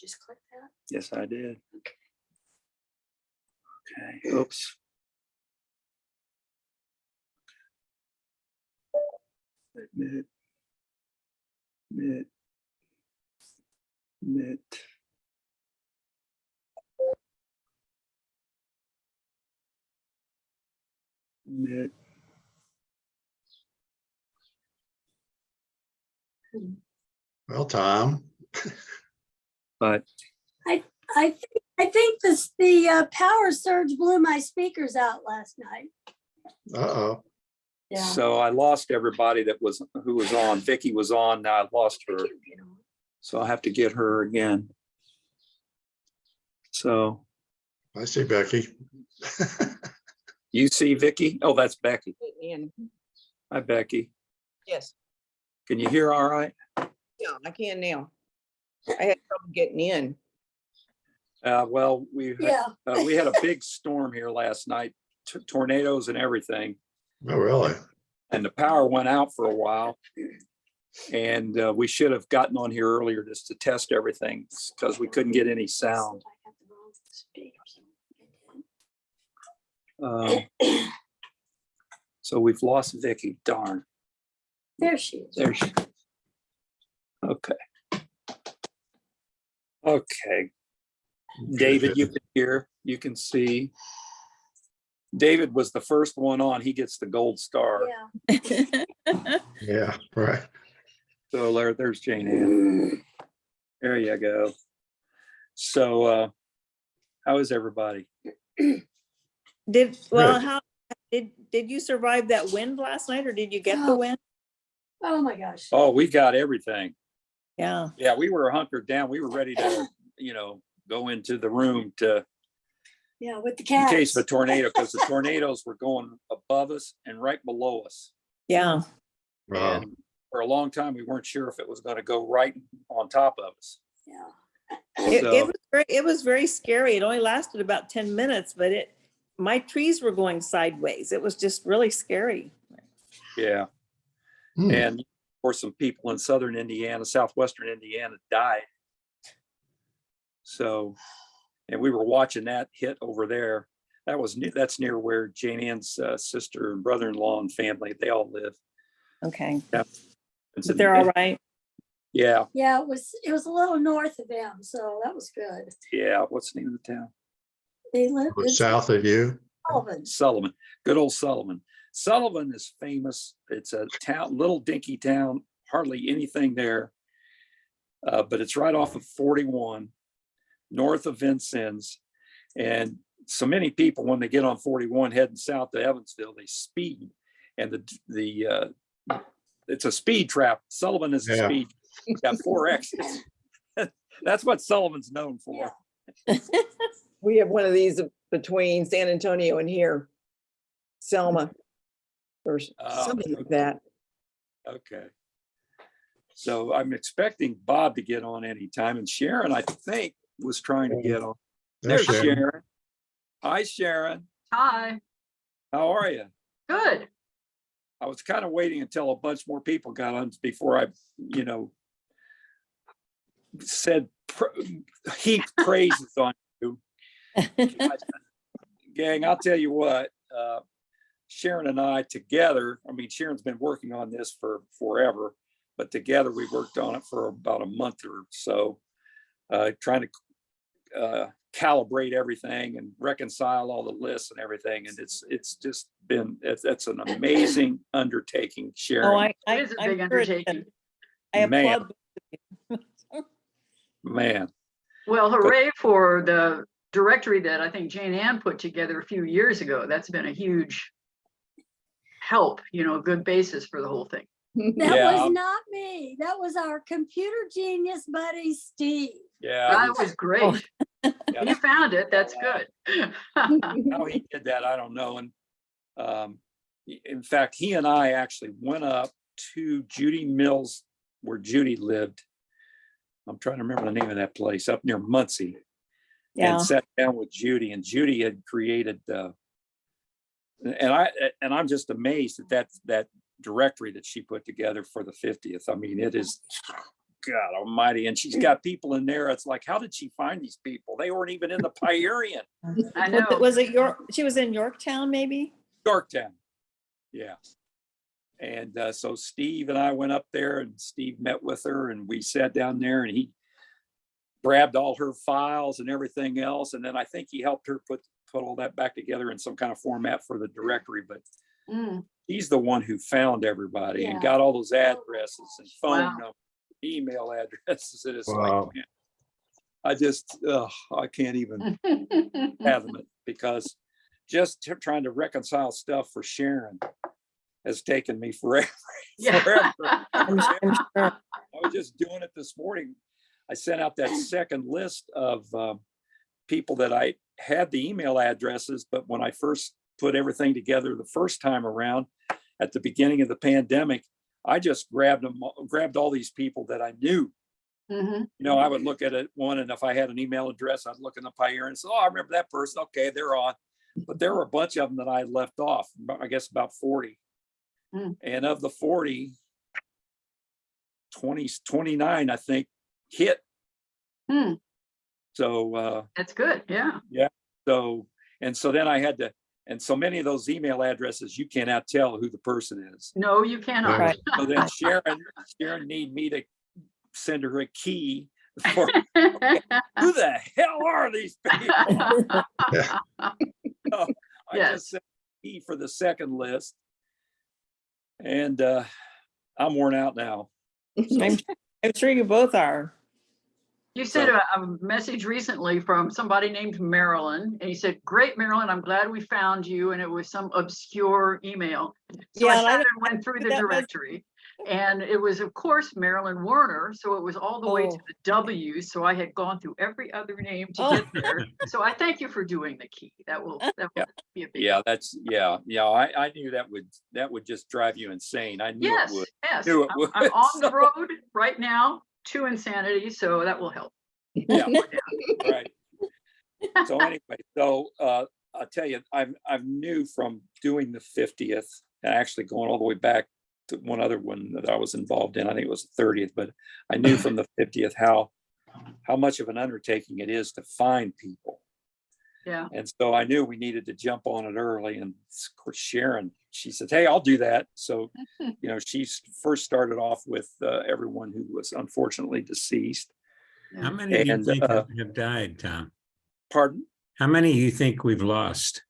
you just click that? Yes, I did. Okay, oops. Admit. Admit. Admit. Admit. Well, Tom, But I think the power surge blew my speakers out last night. uh-oh. Yeah. so I lost everybody who was on. Vicky was on. Now I lost her. So I have to get her again. So I see Becky. you see Vicky? Oh, that's Becky. In. Hi, Becky. Yes, Can you hear all right? yeah, I can now. I had trouble getting in. Well, we Yeah. had a big storm here last night, tornadoes and everything. Oh, really? And the power went out for a while. And we should have gotten on here earlier just to test everything because we couldn't get any sound. So we've lost Vicky, darn. There she is. There she is. Okay. Okay, David, you can hear, you can see. David was the first one on. He gets the gold star. Yeah. Yeah, right. So there's Jane Ann. There you go. So how is everybody? How did you survive that wind last night, or did you get the wind? Oh my gosh. Oh, we got everything. Yeah. Yeah, we were hunkered down. We were ready to, go into the room to, Yeah, with the in cats. case of a tornado, because the tornadoes were going above us and right below us. Yeah. Wow. And for a long time, we weren't sure if it was going to go right on top of us. Yeah. It was very scary. It only lasted about 10 minutes, but my trees were going sideways. It was just really scary. Yeah. Hmm. And of course, some people in southern Indiana, southwestern Indiana died. So, and we were watching that hit over there. That's near where Jane Ann's sister and brother-in-law and family, they all live. Okay. Yeah. But they're all right. Yeah. Yeah, it was a little north of them, so that was good. Yeah. What's the name of the town? They live in South of you? Sullivan. Sullivan. Good old Sullivan. Sullivan is famous. It's a town, little dinky town, hardly anything there. But it's right off of 41, north of Vincennes. And so many people, when they get on 41 heading south to Evansville, they speed. And it's a speed trap. Sullivan is a Yeah. speed. It's got 4 exits. That's what Sullivan's known for. Yeah. We have one of these between San Antonio and here, Selma, or something like that. Okay. So I'm expecting Bob to get on anytime, and Sharon, I think, was trying to get on. There's Sharon. Hi, Sharon. Hi, How are you? good. I was kind of waiting until a bunch more people got on before I, said heaped praises on you. Gang, I'll tell you what, Sharon and I together, Sharon's been working on this for forever, but together we worked on it for about a month or so, trying to calibrate everything and reconcile all the lists and everything. And it's just been, it's an amazing undertaking, Sharon. It is a big undertaking. I applaud. Man. Well, hooray for the directory that I think Jane Ann put together a few years ago. That's been a huge help, a good basis for the whole thing. That Yeah. was not me. That was our computer genius buddy, Steve. Yeah. That was great. Yeah. You found it. That's good. How he did that, I don't know. And in fact, he and I actually went up to Judy Mills, where Judy lived. I'm trying to remember the name of that place, up near Muncie. Yeah. And sat down with Judy, and Judy had created and I'm just amazed at that directory that she put together for the 50th. It is, God almighty. And she's got people in there. It's like, how did she find these people? They weren't even in the Pierian. I know. Was it she was in Yorktown, maybe? Yorktown. Yeah. And so Steve and I went up there, and Steve met with her, and we sat down there, and he grabbed all her files and everything else. And then I think he helped her put all that back together in some kind of format for the directory. But Mm, he's the one who found everybody and Yeah. got all those addresses and phone Wow. numbers, email addresses. And it's Wow. like, man, I can't even fathom it, because just trying to reconcile stuff for Sharon has taken me forever. Yeah. forever. I'm sure. I was just doing it this morning. I sent out that second list of people that I had the email addresses, but when I first put everything together the first time around at the beginning of the pandemic, I just grabbed all these people that I knew. Mhm. You know, I would look at it one, and if I had an email address, I'd look in the Pioneer and say, oh, I remember that person. Okay, they're on. But there were a bunch of them that I left off, I guess about 40. Mm. And of the 40, 29, I think, hit. Hmm, So, That's good. Yeah. so then I had to, and so many of those email addresses, you cannot tell who the person is. No, you cannot. Right. So then Sharon need me to send her a key for, who the hell are these people? So I Yes. just sent a key for the second list. And I'm worn out now. I'm sure you both are. You sent a message recently from somebody named Marilyn, and he said, "Great, Marilyn, I'm glad we found you." And it was some obscure email. So Yeah, I and I sat didn't and went through who the that was. directory, and it was, of course, Marilyn Werner. So it was all the way to Oh. the W. So I had gone through every other name to Oh. get there. So I thank you for doing the key. That will Yeah. be a big. Yeah, I knew that would just drive you insane. I knew Yes, it would. yes. Knew it I'm would. on the So, road right now to insanity, so that will help. yeah, right. So anyway, I'll tell you, I'm new from doing the 50th, and actually going all the way back to one other one that I was involved in. I think it was the 30th, but I knew from the 50th how much of an undertaking it is to find people. Yeah. And so I knew we needed to jump on it early. And of course, Sharon, she said, hey, I'll do that. So, you know, she first started off with everyone who was unfortunately deceased. How many do you And, think have died, Tom? Pardon? How many do you think we've lost?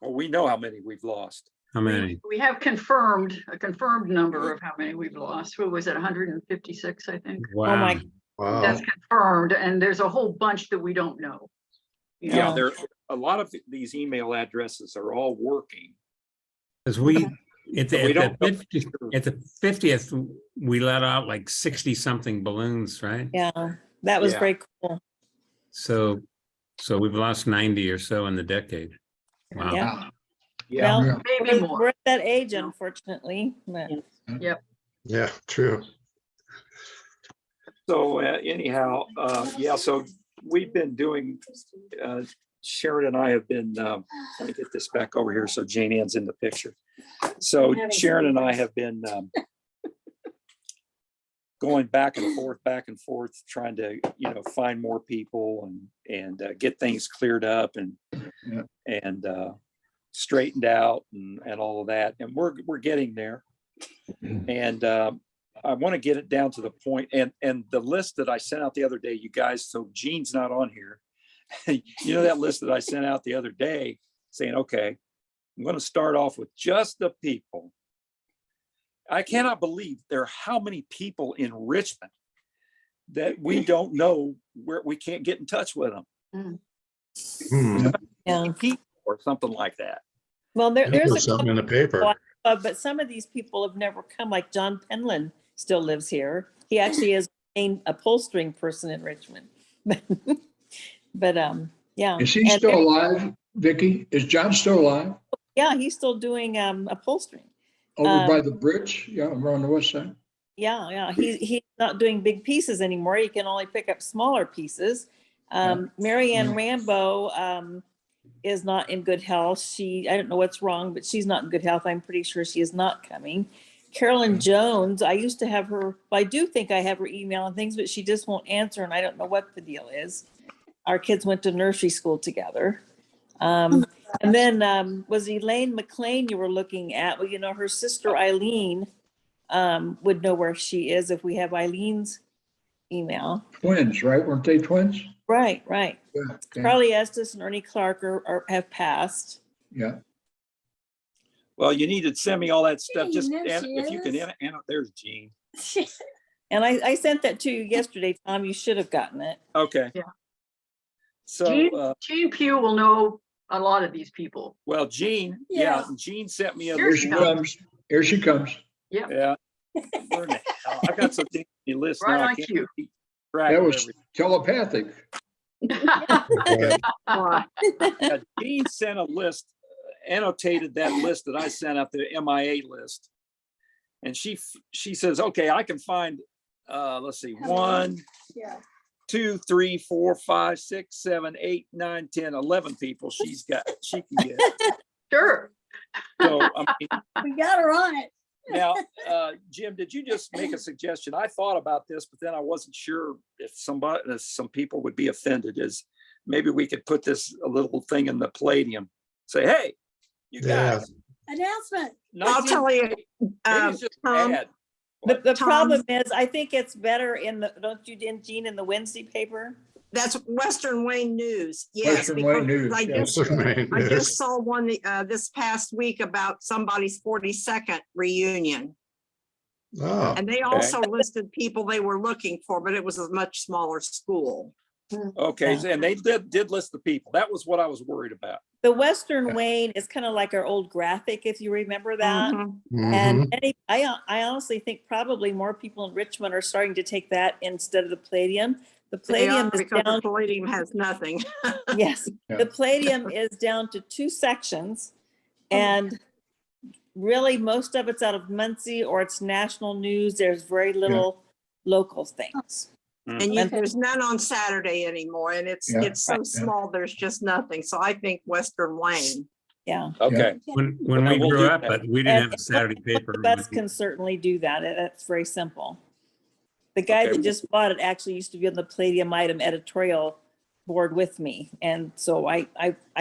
Well, we know how many we've lost. How many? We have a confirmed number of how many we've lost. What was it, 156, I think? Wow. my- Wow. That's confirmed, and there's a whole bunch that we don't know. You Yeah, know? there a lot of these email addresses are all working. Because we, at We the don't know. 50th, we let out like 60 something balloons, right? Yeah, that was Yeah. very cool. So we've lost 90 or so in the decade. Wow. Yeah. Yeah, Well, Maybe more. we're at that age, unfortunately. But Yeah, true. so anyhow, so we've been doing, Sharon and I have been, let me get this back over here so Jane Ann's in the picture. So Sharon and I have been going back and forth, trying to, find more people and get things cleared up and straightened out and all of that. And we're getting there. And I want to get it down to the point, and the list that I sent out the other day, you guys, so Gene's not on here. That list that I sent out the other day saying, okay, I'm going to start off with just the people. I cannot believe there are how many people in Richmond that we don't know, where we can't get in touch with them. Hmm. yeah, People or something like that. well, There's there's a something in the couple, paper. but some of these people have never come. Like John Penland still lives here. He actually is a upholstering person in Richmond. But yeah. Is he And still alive, Vicky? Is John still alive? yeah, he's still doing upholstering. Over by the bridge? Yeah, over on the west side? Yeah. He's not doing big pieces anymore. He can only pick up smaller pieces. Marianne Rambo is not in good health. I don't know what's wrong, but she's not in good health. I'm pretty sure she is not coming. Carolyn Jones, I used to have her, I do think I have her email and things, but she just won't answer and I don't know what the deal is. Our kids went to nursery school together. And then was Elaine McLean you were looking at? Well, you know, her sister Eileen would know where she is if we have Eileen's email. Twins, right? Weren't they twins? Right, right. Yeah. Yeah. Carly Estes and Ernie Clark have passed. Yeah. Well, you need to send me all that stuff. Hey, Just, there she if you can, is. there's Jean. And I sent that to you yesterday, Tom. You should have gotten it. Okay. Yeah. So, Jean Pugh will know a lot of these people. well, Jean, Yeah. Jean sent me a. Here Here she comes. Here she comes. Yeah. Where in the hell? I got so dinky list Right now. I on can't cue. keep track That of was everything. telepathic. Yeah, Jean sent a list, annotated that list that I sent out, the MIA list. And she says, okay, I can find, let's see, How many? 1, Yeah. 2, 3, 4, 5, 6, 7, 8, 9, 10, 11 people she can get. Sure. So, I mean, We got her on it. now, Jim, did you just make a suggestion? I thought about this, but then I wasn't sure if some people would be offended. Is maybe we could put this a little thing in the Palladium. Say, hey, you Yeah. guys. Announcement. I'll tell you, Maybe it's just Tom, bad. The Tom? problem is, I think it's better don't you, Jean, in the Wednesday paper? that's Western Wayne News. Yes. Western Wayne because News, I yes. just, I just saw one this past week about somebody's 42nd reunion. Oh, And they also listed people they were looking for, but it was a much smaller school. Okay, and they did list the people. That was what I was worried about. The Western Wayne is kind of like our old graphic, if you remember that. Mhm. And mhm. I honestly think probably more people in Richmond are starting to take that instead of the Palladium. The They Palladium are, is because the down, Palladium has nothing. yes, Yeah. the Palladium is down to 2 sections. And really, most of it's out of Muncie or it's national news. There's very little local things. And Okay. there's none on Saturday anymore. And it's Yeah. so Right. small, there's just nothing. So I think Western Wayne. Yeah. Okay, When Well, we we'll grew do up, that. but we didn't have a Saturday paper. Us can certainly do that. That's very simple. The guy Okay. that just bought it actually used to be on the Palladium item editorial board with me. And so I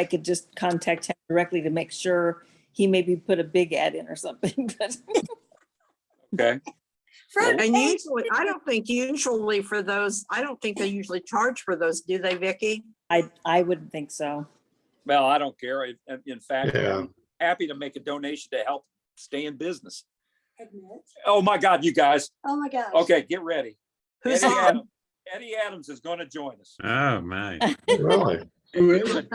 could just contact him directly to make sure he maybe put a big ad in or something. But okay. Front And page. usually, I don't think usually for those, I don't think they usually charge for those, do they, Vicky? I wouldn't think so. Well, I don't care. In fact, Yeah. I'm happy to make a donation to help stay in business. Admit. Oh my God, you guys. Oh, my gosh. Okay, get ready. Who's Eddie on? Adams, Eddie Adams is going to join us. Oh, my. Really? Who is it?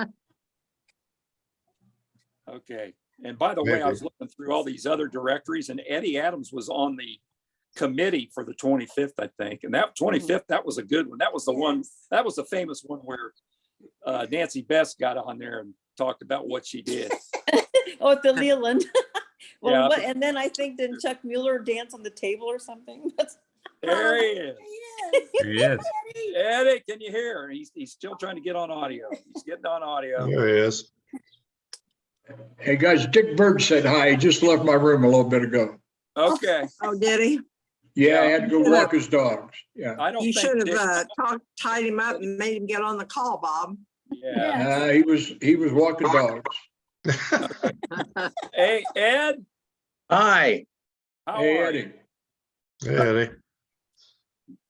Okay. And by the way, I was looking through all these other directories and Eddie Adams was on the committee for the 25th, I think. And that 25th, that was a good one. That was the one, Yes. that was the famous one where Nancy Best got on there and talked about what she did. Oh, at the Leland. Well, Yeah. what, and then I think didn't Chuck Mueller dance on the table or something? There he is. Yes. There he is. Eddie. Eddie, can you hear? He's still trying to get on audio. He's getting on audio. There he is. Hey, guys, Dick Bird said hi. He just left my room a little bit ago. Okay. Oh, did he? Yeah, I had to go walk his dogs. Yeah. I don't You think should Dick- have tied him up and made him get on the call, Bob. Yeah. He was walking dogs. Hey, Ed, Hi, how Hey, are you? Eddie. Hey, Eddie.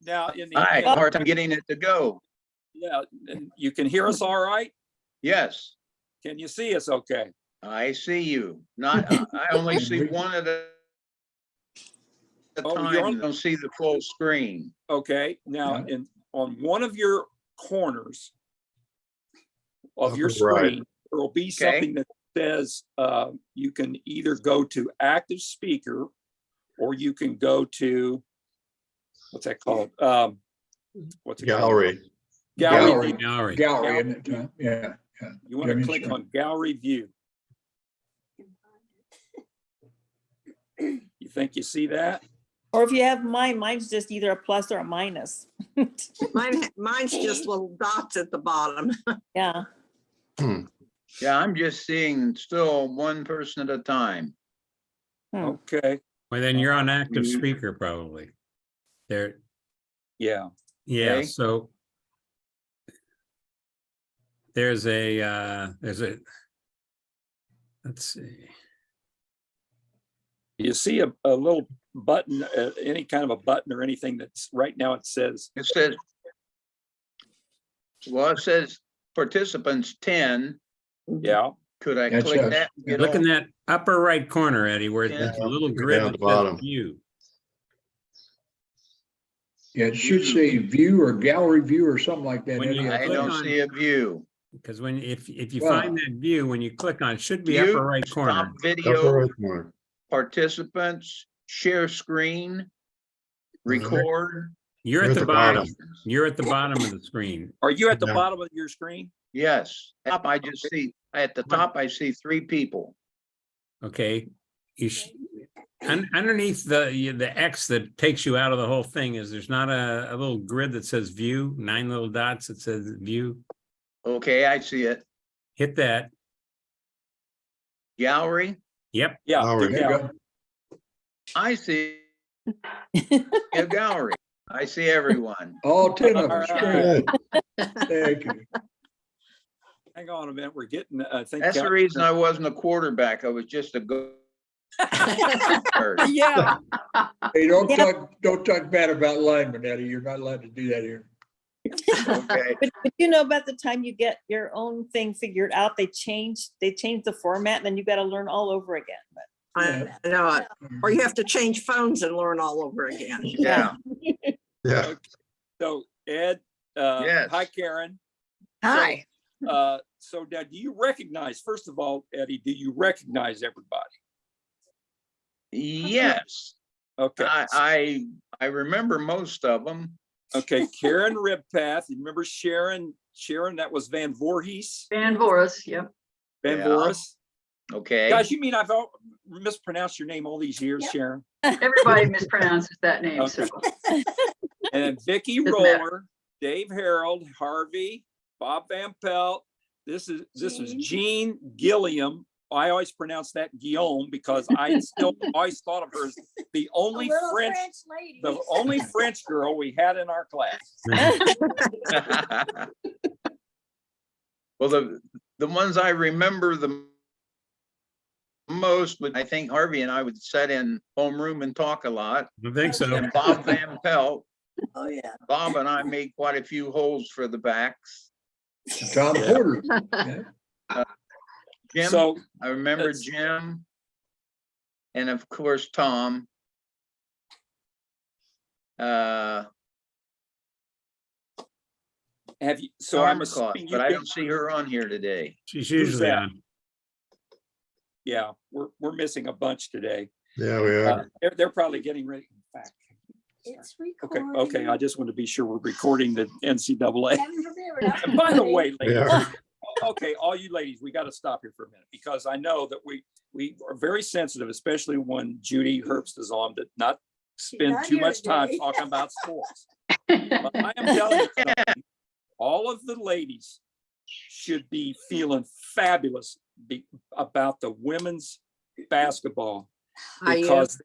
Now, in hi, the, hard time getting it to go. yeah, and you can hear us all right? Yes, Can you see us okay? I see you. Not, I only see one at a Oh, time. you're on- You don't see the full screen. Okay, now Yeah. on one of your corners of your Upper right. screen, there will be something that says you can either go to active speaker or you can go to, what's that called? What's it called? Gallery. Gallery. view. Gallery. Gallery, isn't it? Yeah. You want to Jimmy, click sure. on gallery view. You think you see that? Or if you have mine's just either a plus or a minus. Mine's just little dots at the bottom. Yeah. Yeah, I'm just seeing still one person at a time. Hmm. Okay, Well, then you're on active speaker probably. There, Yeah. yeah, Okay. so there's a, let's see. You see a little button, any kind of a button or anything that's right now it says, It says, well, it says participants 10. yeah, Could I That's click us. that? and get Look in on? that upper right corner, Eddie, where Yeah. there's a little Down grid at that the bottom. says view. Yeah, it should say view or gallery view or something like that. When you Eddie, I click don't on- see a view. Because when, if you Wow. find that view, when you click on, it should be View, upper right stop corner. Upper video, right corner. participants, share screen, record. You're We're at the bottom. You're at the bottom of the screen. are you at the Yeah. bottom of your screen? Yes, top, I just see, at the top, I see 3 people. Okay, underneath the X that takes you out of the whole thing is there's not a little grid that says view, 9 little dots that says view. Okay, I see it. Hit that. Gallery, Yep. Yeah. All do right. There you that. go. I see a gallery. I see everyone. All 10 of us. All Great. Good. Thank you. Hang on a minute, we're getting, I think. That's the reason I wasn't a quarterback. I was just a go. Yeah, Hey, don't talk bad about linemen, Eddie. You're not allowed to do that here. Okay, But you know, about the time you get your own thing figured out, they change the format, and then you got to learn all over again. But I know it. Or you have to change phones and learn all over again. yeah, Yeah. so Ed, Yes. hi Karen. Hi. So now, do you recognize, first of all, Eddie, do you recognize everybody? yes. Okay, I remember most of them. okay, Karen Ribpath, you remember Sharon, that was Van Voorhees? Van Voris, yep. Van Yeah. Voorhees? Okay, Guys, you mean I've mispronounced your name all these years, Yep. Sharon? Everybody mispronounces that name, so. And then Vicky Doesn't matter. Roller, Dave Harold, Harvey, Bob Van Pelt. This is Jean Gilliam. I always pronounce that Guillaume because I still always thought of her as the A only little French, lady. the only French girl we had in our class. well, the ones I remember the most, but I think Harvey and I would sit in homeroom and talk a lot. I think so. And Bob Van Pelt, Oh, yeah. Bob and I made quite a few holes for the backs. Tom Porter. Yeah. Jim, So I remember that's- Jim. And of course, Tom. have you, so I'm Armacloth, assuming but I you, don't see her on here today. She's usually that? on. yeah, we're missing a bunch today. Yeah, we are. They're probably getting ready. in fact. It's Okay, recording. okay, I just want to be sure we're recording the NCAA. Heaven forbid we're not And by the recording. way, We ladies, are. okay, all you ladies, we got to stop here for a minute because I know that we are very sensitive, especially when Judy Herbst is on, to not spend not too here much time today. talking about sports. But I am telling you something, all of the ladies should be feeling fabulous about the women's basketball I, because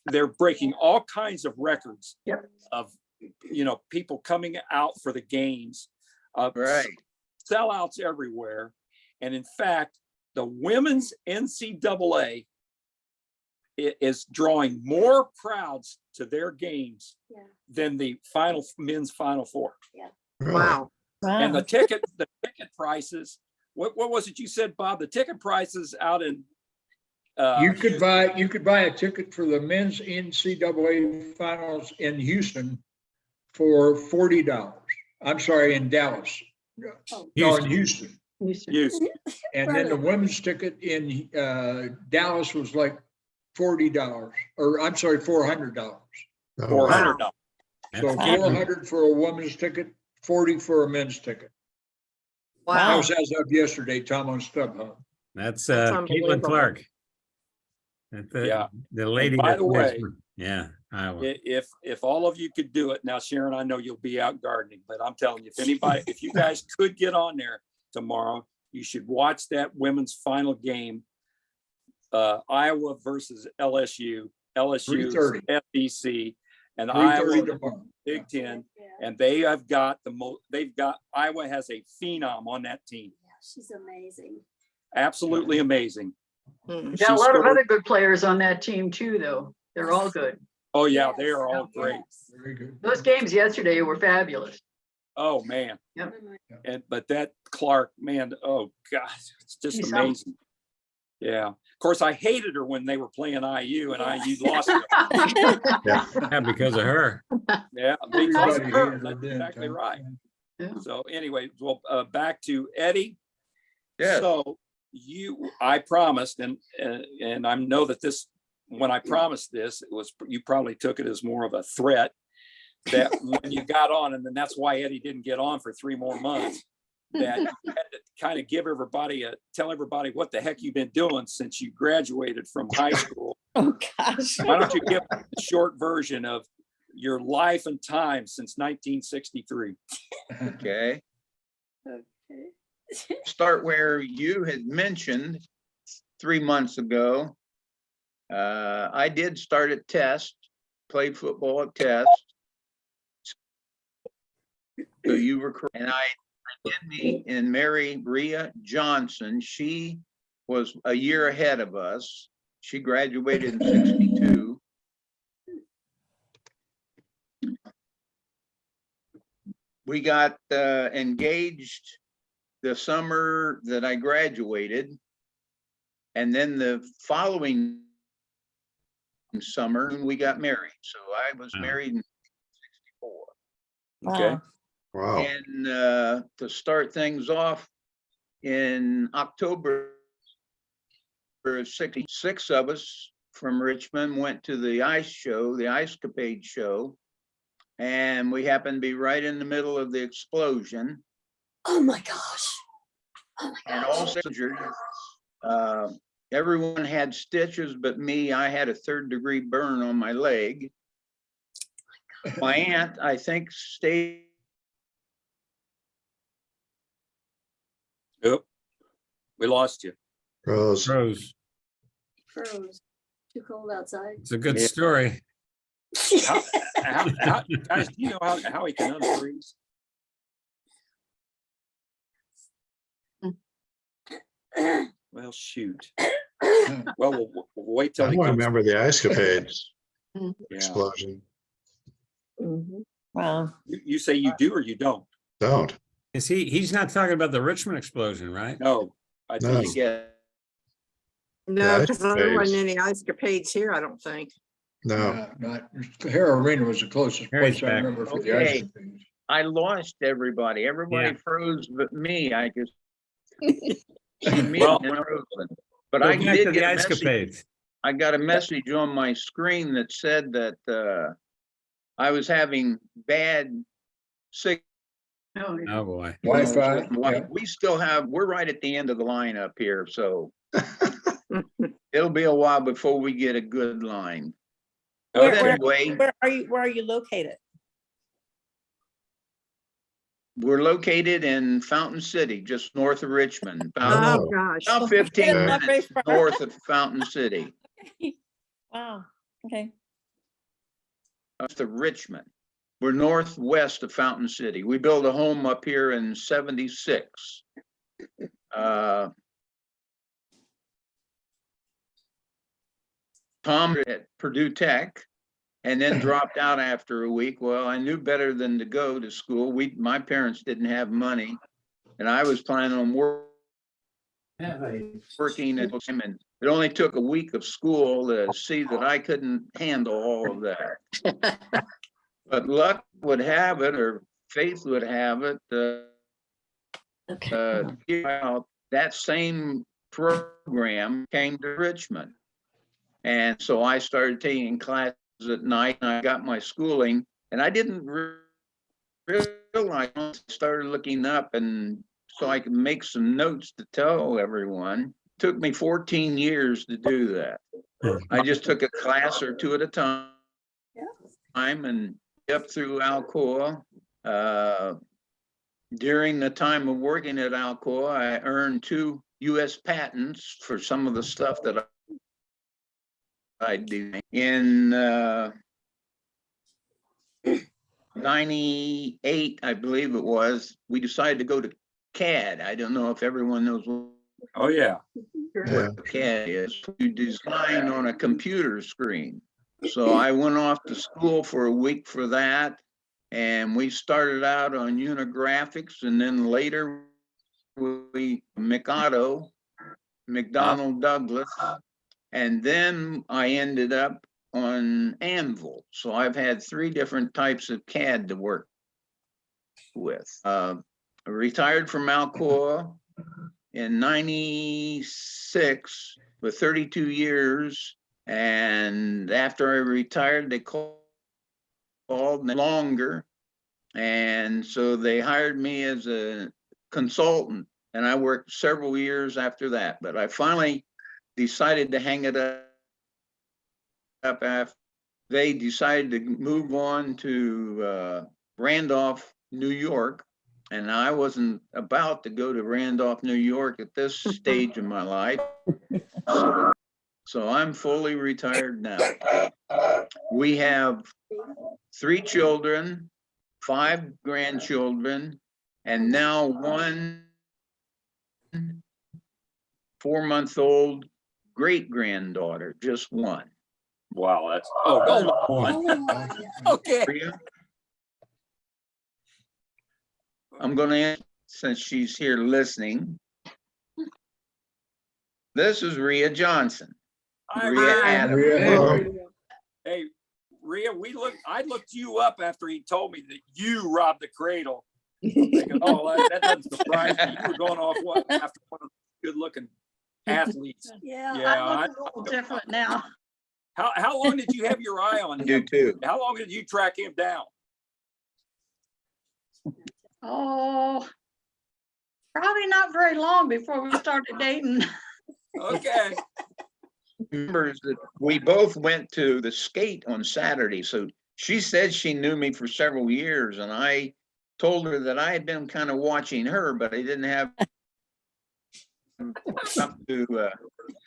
they're breaking all kinds of records Yep. of, people coming out for the games. Right. Sellouts everywhere. And in fact, the women's NCAA is drawing more crowds to their games Yeah. than the men's Final Four. Really? Wow. And wow. the ticket prices, what was it you said, Bob? The ticket prices out in You could buy a ticket for the men's NCAA finals in Houston for $40. I'm sorry, in Dallas. No, in Houston. use. And then the women's ticket in Dallas was like $40, or I'm sorry, $400. Oh, $400. wow. So That's cheap. 400 for a women's ticket, 40 for a men's ticket. That Wow. was as of yesterday, Tom on StubHub. That's That's Caitlin unbelievable. Clark. That's Yeah. the lady. by that the plays way, for- Yeah, Iowa. If all of you could do it, now Sharon, I know you'll be out gardening, but I'm telling you, if you guys could get on there tomorrow, you should watch that women's final game, Iowa versus LSU. LSU, 3:30. FBC, and 3:30 Iowa, tomorrow. Big Ten, and they have got Iowa has a phenom on that team. Yeah, she's amazing. Absolutely amazing. Hmm. Got a lot of scored- other good players on that team too, though. They're all good. Oh, yeah, they Yes, are all great. yes. Very good. Those games yesterday were fabulous. Oh, man. Yep. But that Clark, man, oh gosh, it's just She's amazing. Yeah. Of course, I hated her when they were playing IU and IU lost. her. Yeah, because of her. Yeah, because of Everybody her. hated her That's then, exactly Tom. right. Yeah. So anyway, well, back to Eddie. Yes. So I promised, and I know that when I promised this, you probably took it as more of a threat that when you got on, and then that's why Eddie didn't get on for 3 more months, that you had to kind of tell everybody what the heck you've been doing since you graduated from high school. Oh, gosh. Why don't you give a short version of your life and time since 1963? Okay. Okay. Start where you had mentioned 3 months ago. I did start at Test, played football at Test. So you were correct. And I did meet in Mary Rhea Johnson. She was a year ahead of us. She graduated in 62. We got engaged the summer that I graduated. And then the following summer, we got married. So I was Wow. married in 64. Okay. Wow. Wow. And to start things off, in October of 66 of us from Richmond went to the ice show, the Ice Capade show. And we happened to be right in the middle of the explosion. Oh my gosh. Oh my And gosh. all injured. Everyone had stitches, but me, I had a 3rd-degree burn on my leg. My aunt, I think, stayed. Yep. We lost you. Rose. Rose, Froze. Too cold outside. it's a good Yeah. story. Guys, do you know how he can unfreeze? Well, shoot. Well, we'll wait till I he comes. remember the Ice Capades Yeah. explosion. Mhm. Wow. You say you do or you don't? Don't. He's not talking about the Richmond explosion, right? No. I No. think Yeah, No, ice because there wasn't capades. any ice capades here, I don't think. No. Not, Hara Arena was the closest Harry's place I back. remember for the ice Okay. capades. I lost everybody. Everybody Yeah. froze but me. I just. Me Well- and Roseland. But Go I back did to the get a ice message. capades. I got a message on my screen that said that I was having bad signal. Oh, Oh, boy. Wi-Fi, yeah. We still have, we're right at the end of the line up here, so it'll be a while before we get a good line. Where- But where- anyway, Where are you located? we're located in Fountain City, just north of Richmond. Oh. Oh, gosh. About 15 Yeah, not very minutes far. north of Fountain City, Wow. Okay. up to Richmond. We're northwest of Fountain City. We built a home up here in 76. Tom at Purdue Tech and then dropped out after a week. Well, I knew better than to go to school. My parents didn't have money and I was planning on working at time, and it only took a week of school to see that I couldn't handle all of that. But luck would have it, or faith would have it, that same program came to Richmond. And so I started taking classes at night and I got my schooling, and I didn't realize, I started looking up and so I could make some notes to tell everyone. Took me 14 years to do that. I just took a class or two at a time and up through Alcoa. During the time of working at Alcoa, I earned 2 US patents for some of the stuff that I do in 98, I believe it was, we decided to go to CAD. I don't know if everyone knows what Oh, yeah. Yeah. CAD is. You design on a computer screen. So I went off to school for a week for that. And we started out on Unigraphics, and then later we McDonnell Douglas. And then I ended up on Anvil. So I've had 3 different types of CAD to work with. I retired from Alcoa in 96 with 32 years. And after I retired, they called me longer. And so they hired me as a consultant, and I worked several years after that. But I finally decided to hang it up after they decided to move on to Randolph, New York. And I wasn't about to go to Randolph, New York at this stage of my life. So I'm fully retired now. We have 3 children, 5 grandchildren, and now 1 4-month-old great-granddaughter, just 1. Wow, that's, oh, only one. Only one, yeah. Okay. Rhea? I'm gonna ask, since she's here listening. This is Rhea Johnson. Hi, Rhea Rhea. Adams. Hello. Hey, Rhea, I looked you up after he told me that you robbed the cradle. I'm thinking, oh, that doesn't surprise me. You were going off what after one of the good-looking athletes. Yeah. Yeah, I look a little different now. How long did you have your eye on I do him? too. How long did you track him down? Oh, probably not very long before we started dating. Okay. Remember that we both went to the skate on Saturday. So she said she knew me for several years, and I told her that I had been kind of watching her, but I didn't have something to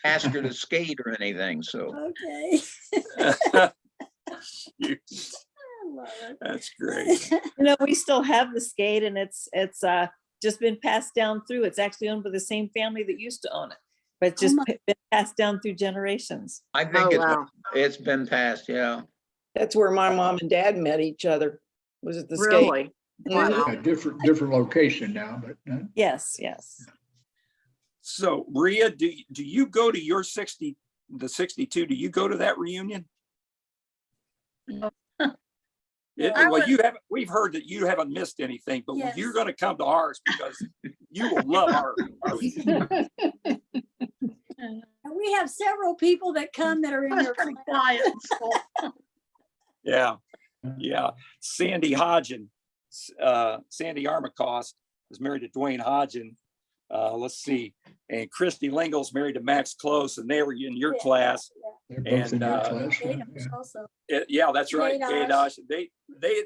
ask her to skate or anything. So Okay. Shoot, I love it. that's great. We still have the skate, and it's just been passed down through. It's actually owned by the same family that used to own it, but it's just my- been passed down through generations. I think Oh, wow. it's been passed. Yeah. That's where my mom and dad met each other, was at the skate. Really? Mhm. Wow. A different location now, but Yes, yes. So Rhea, do you go to your 62? Do you go to that reunion? No. Well, we've heard that you haven't missed anything, but Yes. you're going to come to ours because you will love our And we have several people that come that are in I was your pretty class. quiet in school. Yeah. Sandy Hodgen, Sandy Armacost is married to Dwayne Hodgen. Let's see. And Christy Lingle's married to Max Close, and they were in your Yeah. class. they're both in And, your And class. Gators also. Yeah, that's right. Gadosh. Gadosh.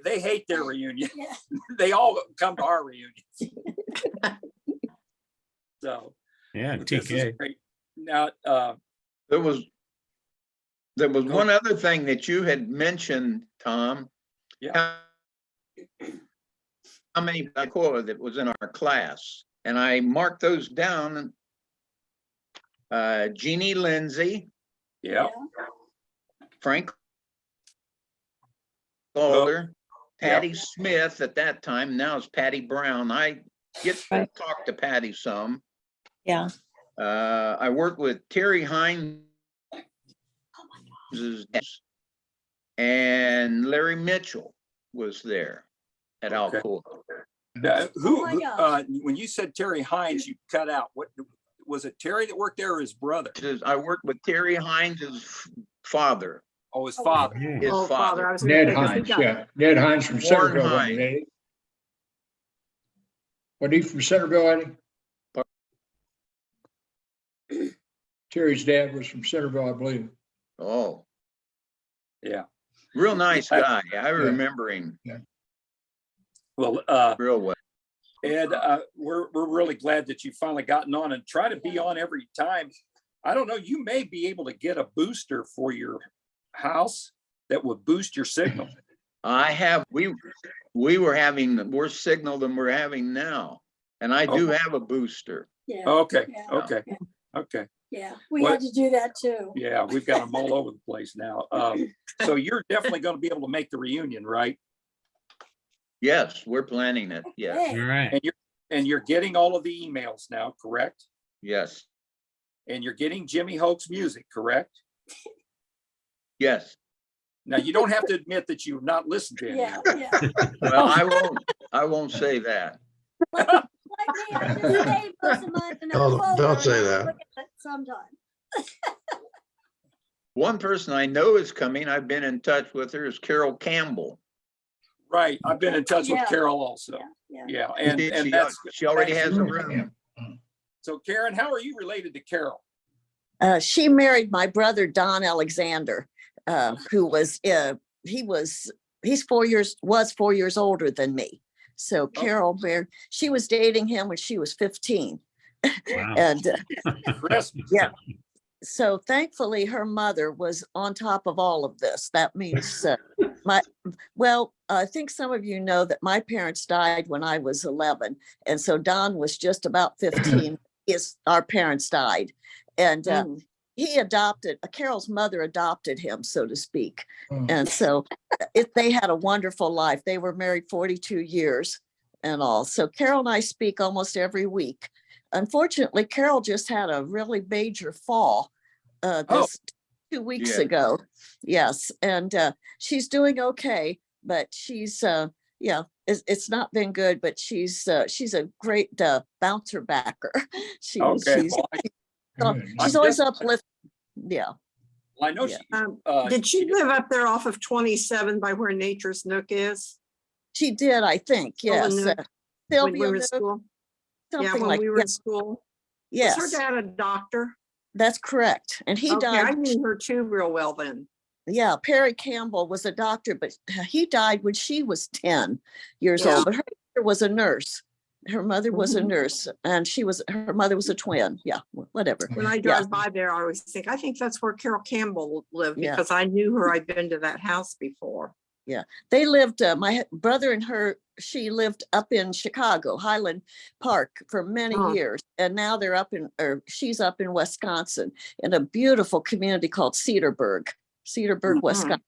They hate their reunion. Yeah. They all come to our reunions. So. Yeah, this is TK. great. Now, There was one other thing that you had mentioned, Tom. Yeah. How many that was in our class, and I marked those down. Jeannie Lindsay, yeah, Frank Calder, Yep. Patty Smith at that time, now it's Patty Brown. I get to Right. talk to Patty some. Yeah. I worked with Terry Hines and Larry Mitchell was there at Okay. Alcoa. who, my gosh. when you said Terry Hines, you cut out. What was it? Terry that worked there, or his brother? I worked with Terry Hines' father. Oh, his father. His Oh, Father, I father. was. gonna Ned say, 'cause we Hines, got- yeah, Ned Hines from Warren Centerville. wasn't Hines. he, Eddie? Wasn't he from Centerville, Eddie? Terry's dad was from Centerville, I believe. Oh, Yeah. real nice guy. I remember him Well, real well. Ed, we're really glad that you finally gotten on, and try to be on every time. I don't know, you may be able to get a booster for your house that would boost your signal. We were having the worse signal than we're having now. And I do have a booster. Yeah. Okay, Yeah. okay, okay. Yeah, we What- had to do that too. Yeah, we've got them all over the place now. So you're definitely going to be able to make the reunion, right? Yes, we're planning it. Yes, Hey, All right. And you're getting all of the emails now, correct? yes, And you're getting Jimmy Hoke's music, correct? yes. Now, you don't have to admit that you've not listened to him. yeah, yet. yeah. Well, I won't say that. Like me, I just save most of mine in a Don't folder say and I that. look at it Sometime. One person I know is coming, I've been in touch with her, is Carol Campbell. Right, I've been in touch with Yeah. Carol also. Yeah. Yeah, and She that's, she already has a room. so Karen, how are you related to Carol? She married my brother, Don Alexander, who was, he's 4 years older than me. So Carol, she was dating him when she was 15. Wow. And Christmas. yeah. So thankfully, her mother was on top of all of this. That means I think some of you know that my parents died when I was 11. And so Don was just about 15. Our parents died. And he adopted, Carol's mother adopted him, so to speak. And so they had a wonderful life. They were married 42 years and all. So Carol and I speak almost every week. Unfortunately, Carol just had a really major fall this 2 weeks Yeah. ago. Yes. And she's doing okay, but she's, it's not been good, but she's a great bouncer backer. Okay, well, She's always uplifting. Yeah. I know Yeah. she. Did she live up there off of 27 by where Nature's Nook is? She did, I think. Yes. Nook, when we Sylvia were in Nook, school? Yeah, something when like we were that. in school. Yes, Was her dad a doctor? that's correct. And he Okay, I died. knew her too real well then. Yeah, Perry Campbell was a doctor, but he died when she was 10 years Yeah. old. But her mother was a nurse. Her mother was a Mhm. nurse, and her mother was a twin. Yeah, whatever. When I Yeah. drive by there, I always think, I think that's where Carol Campbell lived Yeah. because I knew her. I'd been to that house before. They lived, my brother and her, she lived up in Chicago, Highland Park for many Oh. years. And now she's up in Wisconsin in a beautiful community called Cedarburg, Mhm. Wisconsin.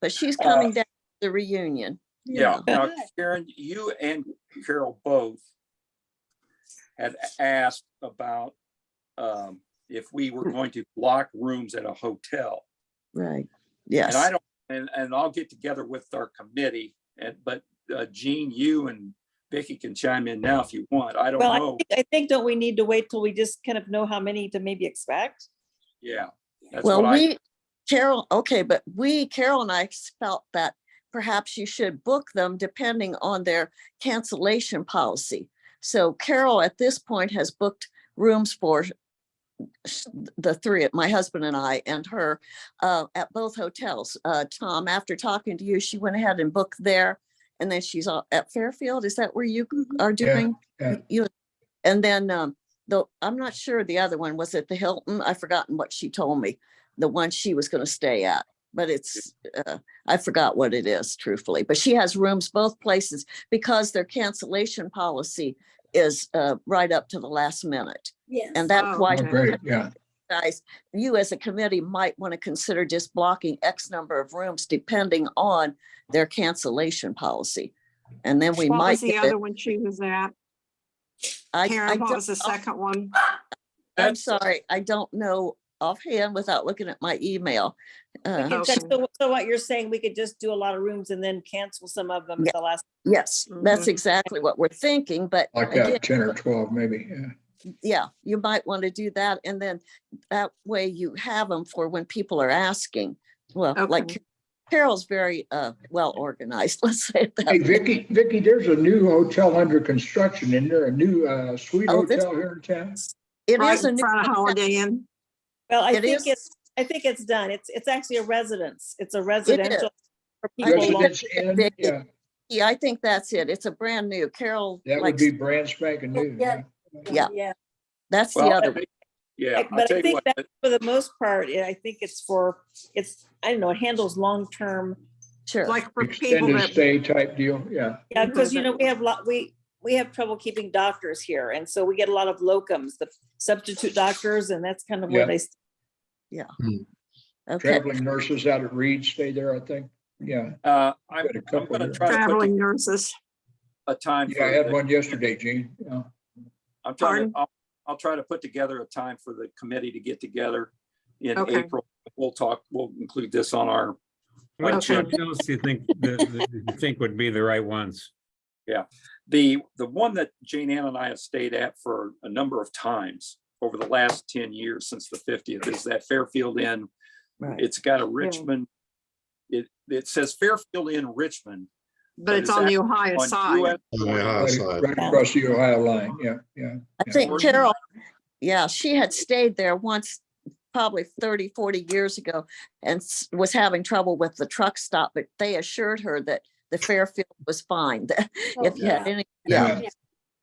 But she's coming down to the reunion. Yeah, now Good. Karen, you and Carol both had asked about if we were going to block rooms at a hotel. Right. And Yes. I don't, and I'll get together with our committee, but Jean, you and Vicky can chime in now if you want. I don't Well, know. I think, don't we need to wait till we just kind of know how many to maybe expect? Yeah. That's Well, what I, Carol and I felt that perhaps you should book them depending on their cancellation policy. So Carol at this point has booked rooms for the three, my husband and I and her, at both hotels. Tom, after talking to you, she went ahead and booked there. And then she's at Fairfield. Is that where you are doing? yeah. You, and then though I'm not sure the other one, was it the Hilton? I've forgotten what she told me, the one she was going to stay at, but it's, I forgot what it is truthfully, but she has rooms both places because their cancellation policy is right up to the last minute. Yes. And that's Oh, why Oh, great, yeah. guys, you as a committee might want to consider just blocking X number of rooms depending on their cancellation policy. And then we What might was the get other it. one she was at? I Karen, what don't- was the second one? I'm sorry, I don't know offhand without looking at my email. We could Okay. just- So what you're saying, we could just do a lot of rooms and then cancel some of them at the last. Yes, that's Mhm. exactly what we're thinking, but Like again, that, 10 or 12 maybe, yeah. yeah, you might want to do that. And then that way you have them for when people are asking. Well, like Okay. Carol's very well organized, let's say it that Hey, way. Vicky, there's a new hotel under construction. Isn't there a new suite Oh, this- hotel here in town? It Right is a in new, front of Holiday Inn. Well, it is, I think it's done. It's actually a residence. It's a residential for I people. think long- Residence Inn, Vicky. yeah, yeah, I think that's it. It's a brand new. Carol that would likes, be brand spanking new. Yeah. Yeah. Yeah. that's the well, other one. Yeah, I'll But tell I you think what, that for the most part, I think I don't know, it handles long-term. Sure. Like for people Extended that, stay type deal, yeah. Yeah, because we have trouble keeping doctors here. And so we get a lot of locums, the substitute doctors, and that's kind of where Yeah. they, Okay. Traveling nurses out at Reed stay there, I think. Yeah. I'm Got a couple gonna there. try to put traveling together nurses. a time. Yeah, I for had the- one yesterday, Gene. Yeah. I'm trying to, Pardon? I'll try to put together a time for the committee to get together in Okay. April. We'll include this on our, What Okay. else do you think, you think would be the right ones? the one that Jane Ann and I have stayed at for a number of times over the last 10 years since the 50th is that Fairfield Inn. Right. It's got a Richmond, it says Fairfield Inn Richmond. But it's on the Ohio on side. US On the Ohio side. Right across the Ohio line, yeah, yeah. I think Carol, yeah, she had stayed there once, probably 30, 40 years ago, and was having trouble with the truck stop, but they assured her that the Fairfield was fine. that If you had any, yeah.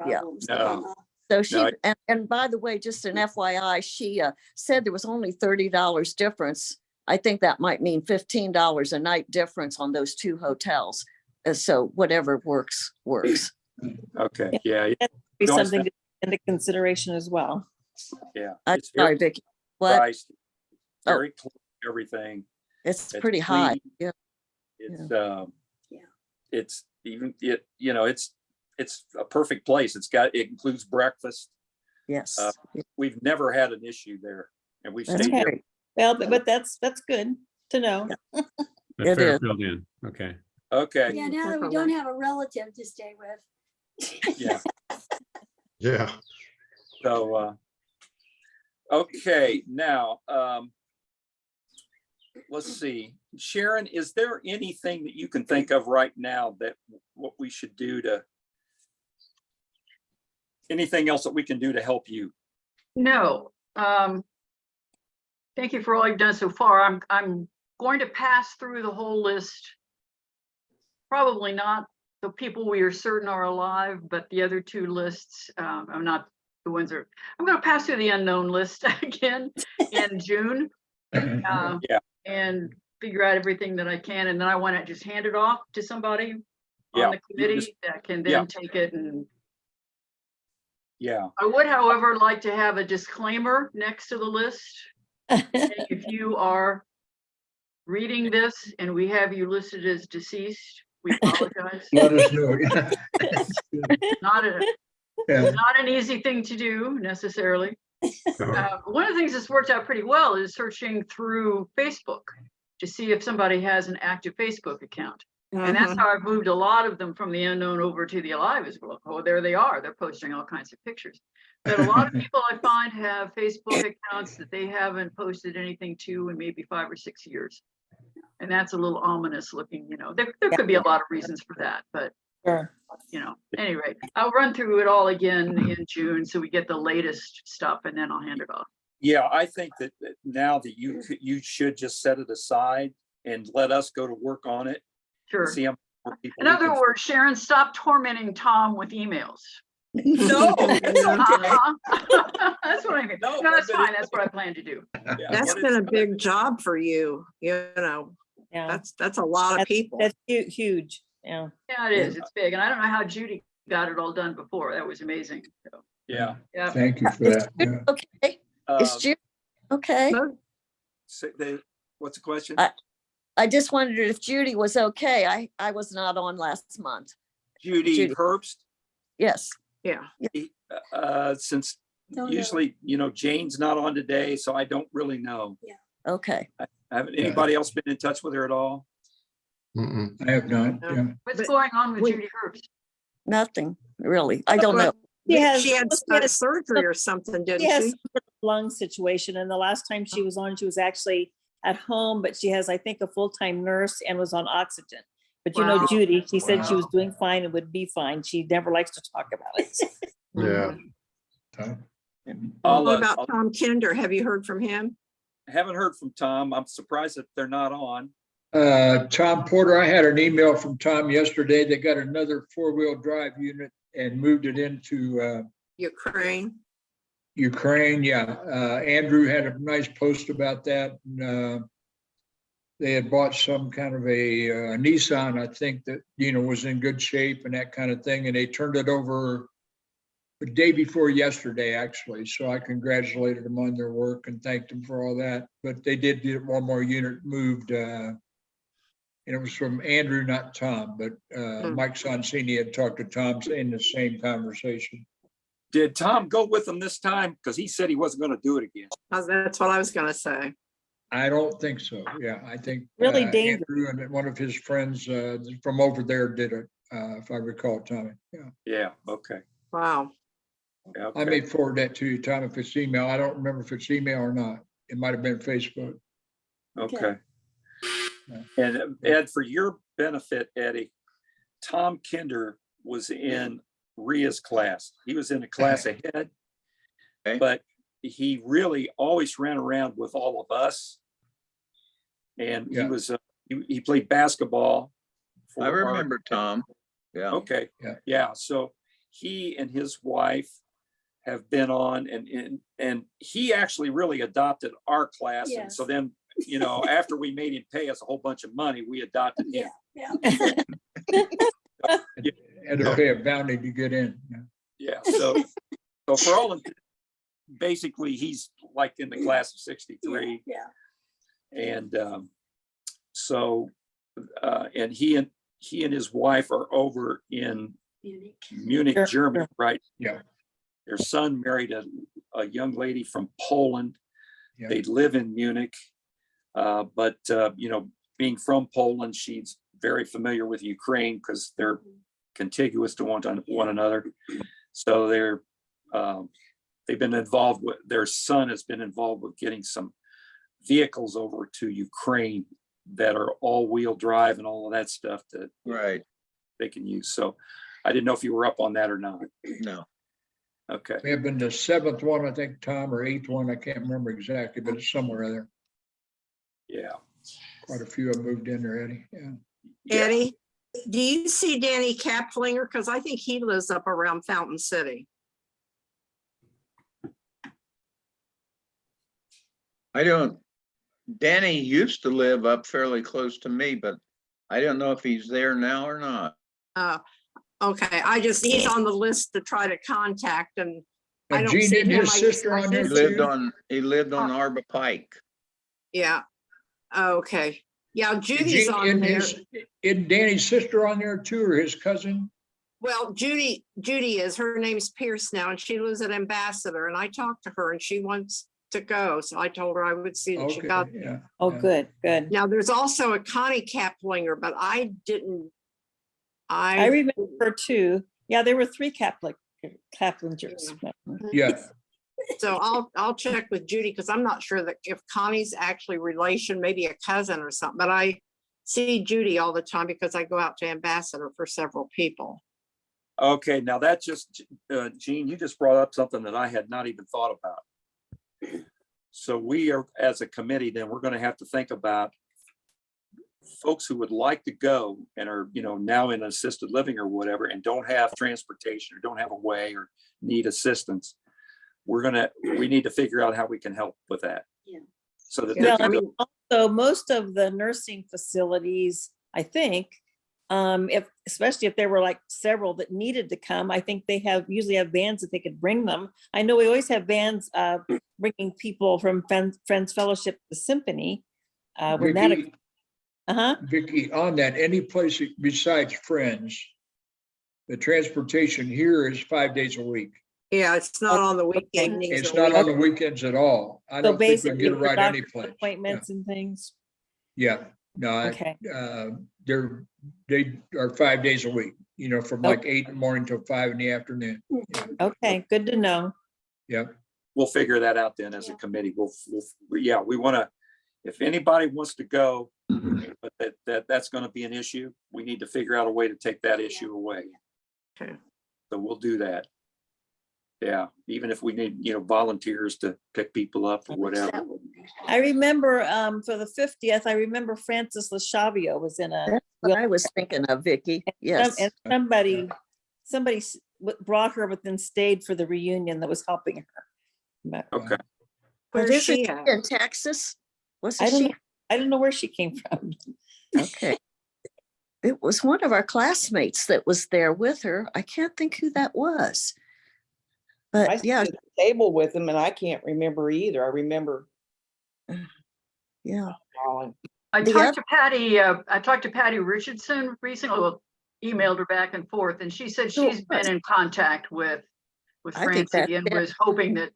Yeah. Problems. No. So she, No, and by the way, just an FYI, she said there was only $30 difference. I think that might mean $15 a night difference on those two hotels. So whatever works. Okay, yeah, be No, I something to take into consideration as well. yeah. I'm It's very sorry, Vicky. What? priced, very clean, everything. It's It's pretty high. clean. Yeah. It's, Yeah. it's even, it's a perfect place. It includes breakfast. Yes. We've never had an issue there and we've That's stayed there. great. Well, but that's good to know. The It is. Fairfield Inn, okay. Okay, Yeah, now that we don't have a relative to stay with. yeah. Yeah. So, okay, now, let's see. Sharon, is there anything that you can think of right now that what we should do anything else that we can do to help you? No. Thank you for all you've done so far. I'm going to pass through the whole list. Probably not the people we are certain are alive, but the other two lists, I'm not the ones that I'm going to pass through the unknown list again in June. Yeah. And figure out everything that I can. And then I want to just hand it off to somebody Yeah, on the you committee just- that can yeah. then take it. And Yeah, I would, however, like to have a disclaimer next to the list. saying if you are reading this and we have you listed as deceased, we apologize. Let us know. Not Yeah. not an easy thing to do necessarily. One of the things that's worked out pretty well is searching through Facebook to see if somebody has an active Facebook account. And that's how I've moved a lot of them from the unknown over to the alive as well. Oh, there they are. They're posting all kinds of pictures. But a lot of people I find have Facebook accounts that they haven't posted anything to in maybe 5 or 6 years. And that's a little ominous looking, there could be a lot of reasons for that, but Sure. Anyway, I'll run through it all again in June so we get the latest stuff and then I'll hand it off. yeah, I think that now that you should just set it aside and let us go to work on it. Sure. See how more people In we other can- words, Sharon, stop tormenting Tom with emails. No. Uh-huh. That's what I mean. No, No, that's but fine. it- That's what I plan to do. Yeah, That's what been a it's- big job for you, Yeah. that's a lot of people. That's huge. Yeah. Yeah, it is. It's big. And I don't know how Judy got it all done before. That was amazing. So, Yeah. yeah. Thank you for that. Yeah. Okay. Is Uh, Judy okay? What's the question? I just wondered if Judy was okay. I was not on last month. Judy Judy. Herbst, Yes. Yeah. since Don't know. usually, Jane's not on today, so I don't really know. Okay. Haven't anybody else been in touch with her at all? Mm-mm. I have not, yeah. What's But going on with we- Judy Herbst? Nothing really. I don't know. She had surgery or something, didn't She has she? some lung situation, and the last time she was on, she was actually at home, but she has, I think, a full-time nurse and was on oxygen. But Wow. Judy, she said she was Wow. doing fine and would be fine. She never likes to talk about it. Yeah. I'll, What uh, about I'll- Tom Kinder? Have you heard from him? haven't heard from Tom. I'm surprised that they're not on. Tom Porter, I had an email from Tom yesterday. They got another 4-wheel drive unit and moved it into, Ukraine? Ukraine, yeah. Andrew had a nice post about that. And, they had bought some kind of a Nissan, I think that, was in good shape and that kind of thing. And they turned it over the day before yesterday, actually. So I congratulated them on their work and thanked them for all that. But they did get one more unit moved. And it was from Andrew, not Tom, but Mike Sonsini had talked to Tom in the same conversation. Did Tom go with them this time? Because he said he wasn't going to do it again. That's what I was gonna say. I don't think so. Yeah, I think. Really dangerous. Andrew and one of his friends from over there did it, if I recall, Tommy. Yeah. Yeah, okay. Wow. Yeah, I okay. may forward that to you, Tom, if it's email. I don't remember if it's email or not. It might have been Facebook. Okay. And Ed, for your benefit, Eddie, Tom Kinder was in Ria's class. He was in a class ahead, Okay. but he really always ran around with all of us. And he Yeah. was, he played basketball. for I our- remember Tom. Yeah. Okay, Yeah. yeah, so he and his wife have been on and he actually really adopted our class. And so Yes. then, after we made him pay us a whole bunch of money, we adopted him. Yeah. Had to pay a bounty to get in. Yeah. Yeah, so for all of, basically, he's like in the class of 63. Yeah. And and he and his wife are over in Munich. Munich, Sure, Germany, sure. right? Yeah. Their son married a young lady from Poland. Yeah. They live in Munich. But being from Poland, she's very familiar with Ukraine because they're contiguous to one another. So they've been involved with, their son has been involved with getting some vehicles over to Ukraine that are all-wheel drive and all of that stuff that Right. they can use. So I didn't know if you were up on that or not. No. Okay. May have been the 7th one, I think, Tom, or 8th one. I can't remember exactly, but it's somewhere there. Yeah. Quite a few have moved in already. Yeah. Yeah. Eddie, do you see Danny Kaplinger? Because I think he lives up around Fountain City. I don't, Danny used to live up fairly close to me, but I don't know if he's there now or not. Okay, he's on the list to try to contact and I And don't Gene, see isn't him. his sister on there He too? lived on Arba Pike. Yeah, okay. Yeah, Judy's Gene, on isn't there. isn't Danny's sister on there too, or his cousin? Well, Judy is, her name's Pierce now, and she lives at Ambassador, and I talked to her and she wants to go. So I told her I would see that she Okay, got. yeah. Oh, Yeah. good. Now, there's also a Connie Kaplinger, but I didn't. I remember her too. Yeah, there were 3 Kaplingers. Yeah, So I'll check with Judy because I'm not sure that if Connie's actually relation, maybe a cousin or something, but I see Judy all the time because I go out to Ambassador for several people. Okay, now that just, Gene, you just brought up something that I had not even thought about. So we are, as a committee, then we're going to have to think about folks who would like to go and are, now in assisted living or whatever, and don't have transportation or don't have a way or need assistance. We need to figure out how we can help with that. Yeah. So that Yeah, they I can go. mean, So most of the nursing facilities, I think, especially if there were like several that needed to come, I think they usually have vans that they could bring them. I know we always have vans bringing people from Friends Fellowship, the Symphony. When that, Vicky, Vicky, on that, any place besides Friends, the transportation here is 5 days a week. yeah, it's not on the weekend. It's not on the weekends at all. I so don't think we can basically get a for ride doctor any place. appointments and things. Yeah, no, Okay. they are 5 days a week, from like 8 in the morning till 5 in the afternoon. Okay, good to know. Yeah, We'll figure that out then as a committee. We want to, if anybody wants to go, but that's going to be an issue, we need to figure out a way to take that issue away. Okay. So we'll do that. Yeah, even if we need, volunteers to pick people up or whatever. I remember for the 50th, I remember Francis LaChavio was in a, That's what I was thinking of, Vicky. Yes. and somebody brought her but then stayed for the reunion that was helping her. But Okay. Where's Isn't she she at? in Texas? I Wasn't don't she? know. I don't know where she came from. Okay. It was one of our classmates that was there with her. I can't think who that was. I But sat yeah, at the table with him and I can't remember either. I remember yeah. calling. I The talked to Patty, I talked to Patty Richardson recently, well, emailed her back and forth, and she said Sure she's was. been in contact with I think that's Francie and it. was hoping that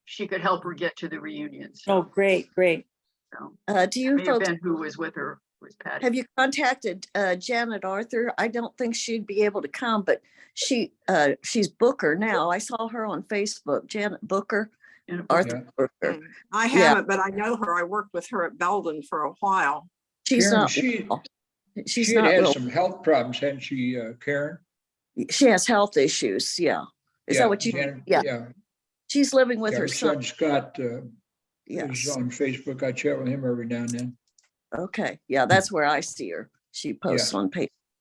she could help her get to the reunion. Oh, So, great, great. so Do it you may have folks, been who was with her was Patty. have you contacted Janet Arthur? I don't think she'd be able to come, but she's Booker now. I saw her on Facebook, Janet Booker, And- Arthur Booker. I Yeah. haven't, but I know her. I worked with her at Belden for a while. She's Karen, not she, well. She's she had not had real. some health problems, hadn't she, Karen? She has health issues. Yeah. Is Yeah, that what you? Janet- Yeah. Yeah, She's living with yeah, her son. Scott, Yes. is on Facebook. I chat with him every now and then. Okay. Yeah, that's where I see her. She posts on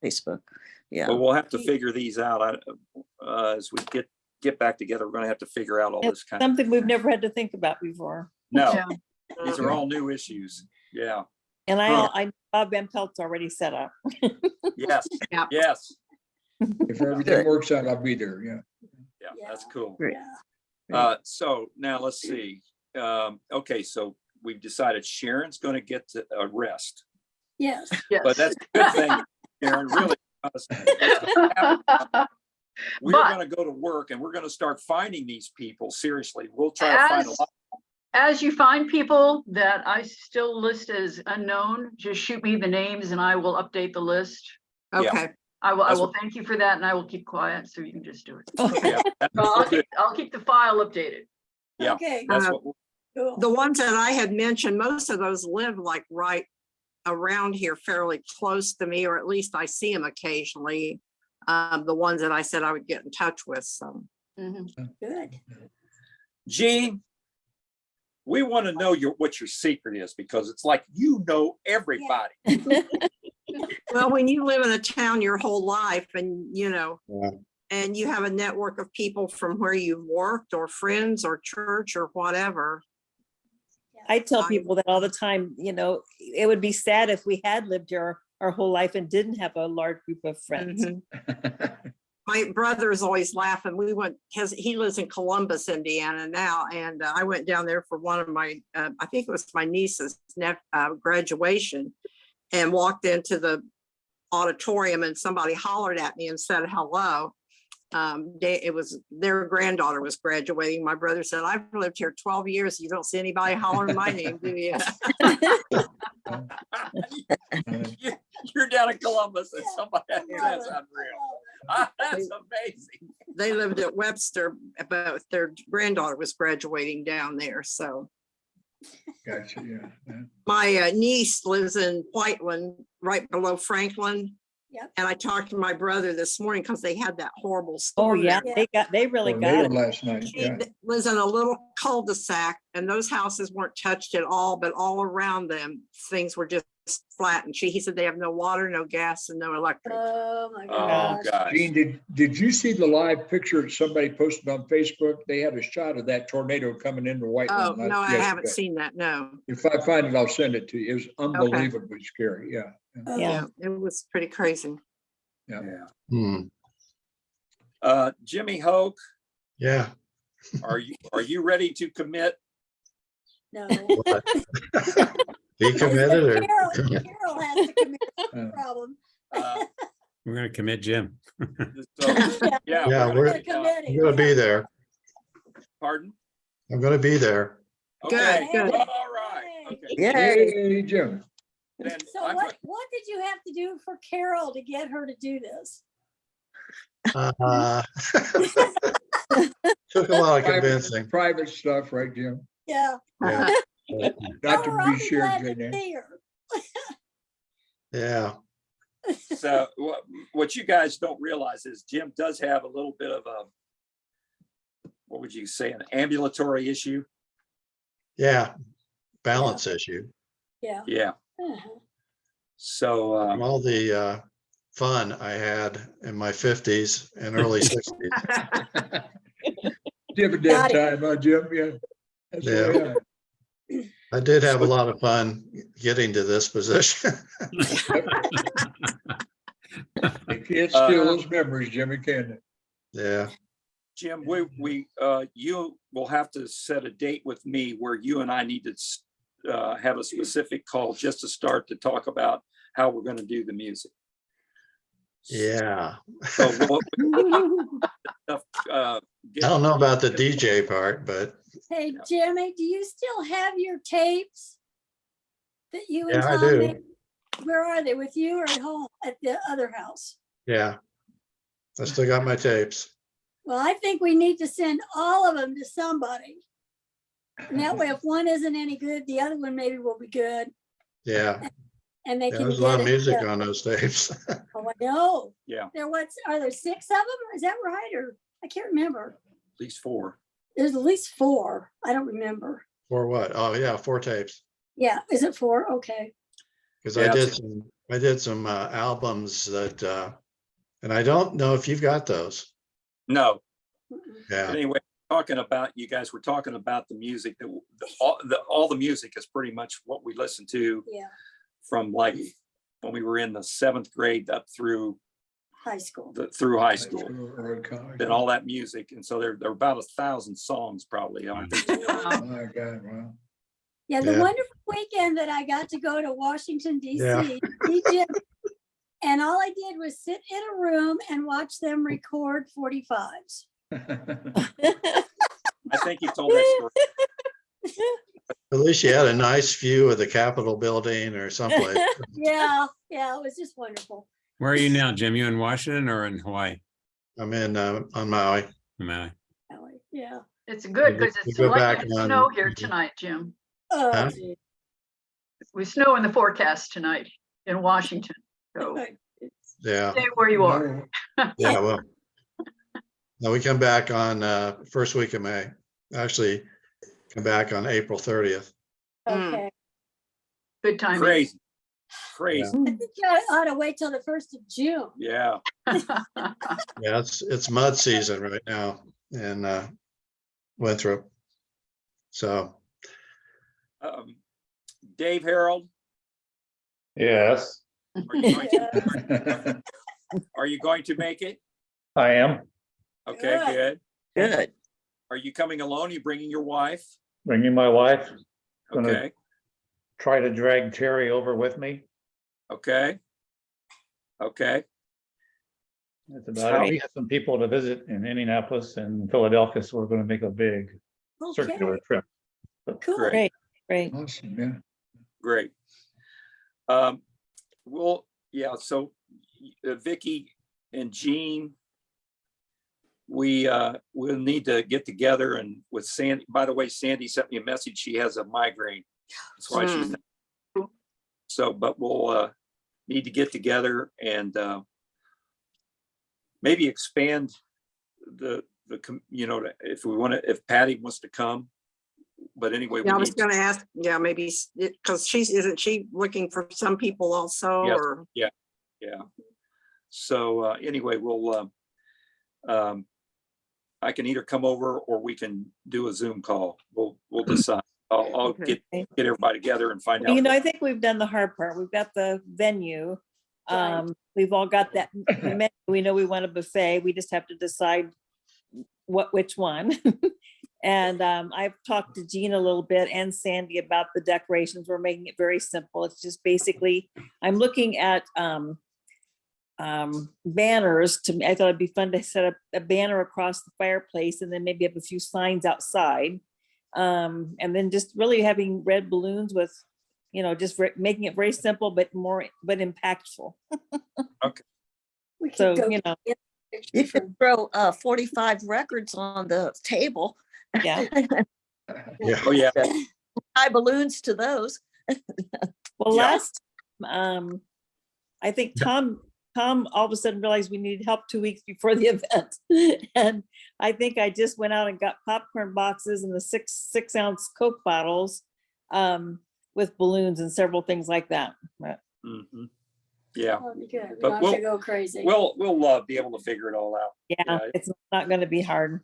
Facebook. Yeah. But we'll have to figure these out. As we get back together, we're gonna have to figure out all this kind of, Something we've never had to think about before. no, Yeah. these are all new issues. Yeah, And Huh. I Bob Van Pelt's already set up. yes, Yep. yes. If everything works out, I'll be there, yeah. Yeah, that's cool. Great. Yeah. So now let's see. Okay, so we've decided Sharon's gonna get a rest, Yes. Yes. but that's a good thing, Sharon, really. We're But- gonna go to work and we're gonna start finding these people. Seriously, we'll try to find a As, lot. as you find people that I still list as unknown, just shoot me the names and I will update the list. Yeah. Okay. I That's will thank you for that and I will keep quiet so you can just do it. Yeah, Well, I'll keep the file updated. Yeah. Okay. that's Uh, what we'll- Cool. The ones that I had mentioned, most of those live like right around here, fairly close to me, or at least I see them occasionally. The ones that I said I would get in touch with, so. Good. Gene, we want to know what your secret is because it's like you know everybody. Well, when you live in a town your whole life and, Yeah. and you have a network of people from where you've worked or friends or church or whatever. I tell people that all the time, it would be sad if we had lived here our whole life and didn't have a large group of friends. Mhm. My brother is always laughing. He lives in Columbus, Indiana now, and I went down there for one of my, I think it was my niece's graduation, and walked into the auditorium and somebody hollered at me and said hello. It was their granddaughter was graduating. My brother said, "I've lived here 12 years. You don't see anybody hollering my name, do you?" You're down in Columbus and somebody, that's unreal. That's amazing. They lived at Webster, but their granddaughter was graduating down there. So Gotcha, yeah. my niece lives in Whiteland, right below Franklin. Yep. And I talked to my brother this morning because they had that horrible Oh, storm. yeah, there. they really got Tornado it. last night, She yeah. lives in a little cul-de-sac and those houses weren't touched at all, but all around them, things were just flat. And he said they have no water, no gas, and no electric. Oh, my Oh, gosh. gosh. Gene, did you see the live picture that somebody posted on Facebook? They had a shot of that tornado coming into Oh, Whiteland. no, I haven't yesterday. seen that. No. If I find it, I'll send it to you. It was unbelievably scary, yeah. Oh, Yeah. It was pretty crazy. Yeah. Hmm. Jimmy Hoke, Yeah. are you ready to commit? No. What? He committed or? Carol has to commit, Uh, problem. Uh, We're gonna commit Jim. So, yeah. Yeah, we're we're- gonna, I'm gonna be there. Pardon? I'm gonna be there. Okay, Good. all right. Okay. Yay. Hey, Jim. Then So I'm what did you have to do for Carol to get her to do this? Took a lot of convincing. Private stuff, right, Jim? Yeah. Yeah. Not Tell her to I'll be shared, glad Jay. to see her. Yeah. So what you guys don't realize is Jim does have a little bit of a, what would you say, an ambulatory issue? Yeah. Balance issue. Yeah. Yeah. Uh-huh. So, All the fun I had in my 50s and early 60s. Dividend Got it. time, huh, Jim? Yeah. That's Yeah. what we are. I did have a lot of fun getting to this position. You can't steal those memories, Jimmy, can Yeah, Jim, you will have to set a date with me where you and I need to have a specific call just to start to talk about how we're going to do the music. yeah. So I don't know about the DJ part, but Hey, Jimmy, do you still have your tapes that you and yeah, I Tom do. made? Where are they? With you or at home at the other house? Yeah. I still got my tapes. Well, I think we need to send all of them to somebody. And that way, if one isn't any good, the other one maybe will be good. Yeah. And they Yeah, can there's a lot get of it. music Yeah. on those tapes. Oh, I know. Yeah, Are there 6 of them? Is that right? Or I can't remember. at least 4. There's at least 4. I don't remember. For what? Oh, yeah, 4 tapes. Yeah, is it 4? Okay. Because Yeah, I did some albums that, and I don't know if you've got those. No. Mm-mm. Yeah. Anyway, you guys were talking about the music that all the music is pretty much what we listen to Yeah, from like when we were in the 7th grade up through high school. through high school Or college. and all that music. And so there are about 1,000 songs probably. I think. Oh, my God, wow. Yeah, the Yeah. wonderful weekend that I got to go to Washington, Yeah. DC, and all I did was sit in a room and watch them record 45s. I think you told that story. At least you had a nice view of the Capitol building or someplace. Yeah, it was just wonderful. Where are you now, Jim? You in Washington or in Hawaii? I'm in, on Maui. Maui. Ellie. Yeah. It's good We because we it's go likely back to on- snow here tonight, Jim. Oh, Huh? gee. We snow in the forecast tonight in Washington. So Yeah, stay where you are. yeah, well. No, we come back on first week of May. Actually, come back on April 30th. Okay. Good timing. Crazy. I think you ought to wait till the 1st of June. Yeah. Yeah, it's mud season right now in Winthrop. So, Dave Harold, Yes, are you going to make it? I am Okay, Good. good. Good. Are you coming alone? Are you bringing your wife? bringing my wife. Gonna Okay, try to drag Terry over with me. okay. Okay, It's about, we have some people to visit in Indianapolis and Philadelphia, so we're gonna make a big Okay, circular trip. cool. Great. Great, great. Awesome, yeah. great. Well, yeah, so Vicky and Jean, we'll need to get together and with Sandy, by the way, Sandy sent me a message. She has a migraine. That's why she's, so, but we'll need to get together and maybe expand if we want to, if Patty wants to come. But anyway, we Yeah, I was need, gonna ask, yeah, maybe, because isn't she looking for some people also, Yes. or? yeah. So anyway, we'll, I can either come over or we can do a Zoom call. We'll decide. I'll Okay. get everybody together and find Well, out. I think we've done the hard part. We've got the venue. Right. We've all got that. menu. We know we want a buffet. We just have to decide which one. And I've talked to Jean a little bit and Sandy about the decorations. We're making it very simple. It's just basically, I'm looking at banners. I thought it'd be fun to set up a banner across the fireplace and then maybe have a few signs outside. And then just really having red balloons with, just making it very simple, but impactful. We could So, go you know, get a picture You from- could throw 45 records on the table. yeah. yeah, Oh, yeah. Tie balloons to those. Well, Yeah. last, I think Tom all of a sudden realized we needed help 2 weeks before the event. And I think I just went out and got popcorn boxes and the six ounce Coke bottles with balloons and several things like that. But Mhm. Yeah, Oh, it'd be good. We But don't have to we'll- go crazy. we'll be able to figure it all out. yeah, Yeah. it's not going to be hard.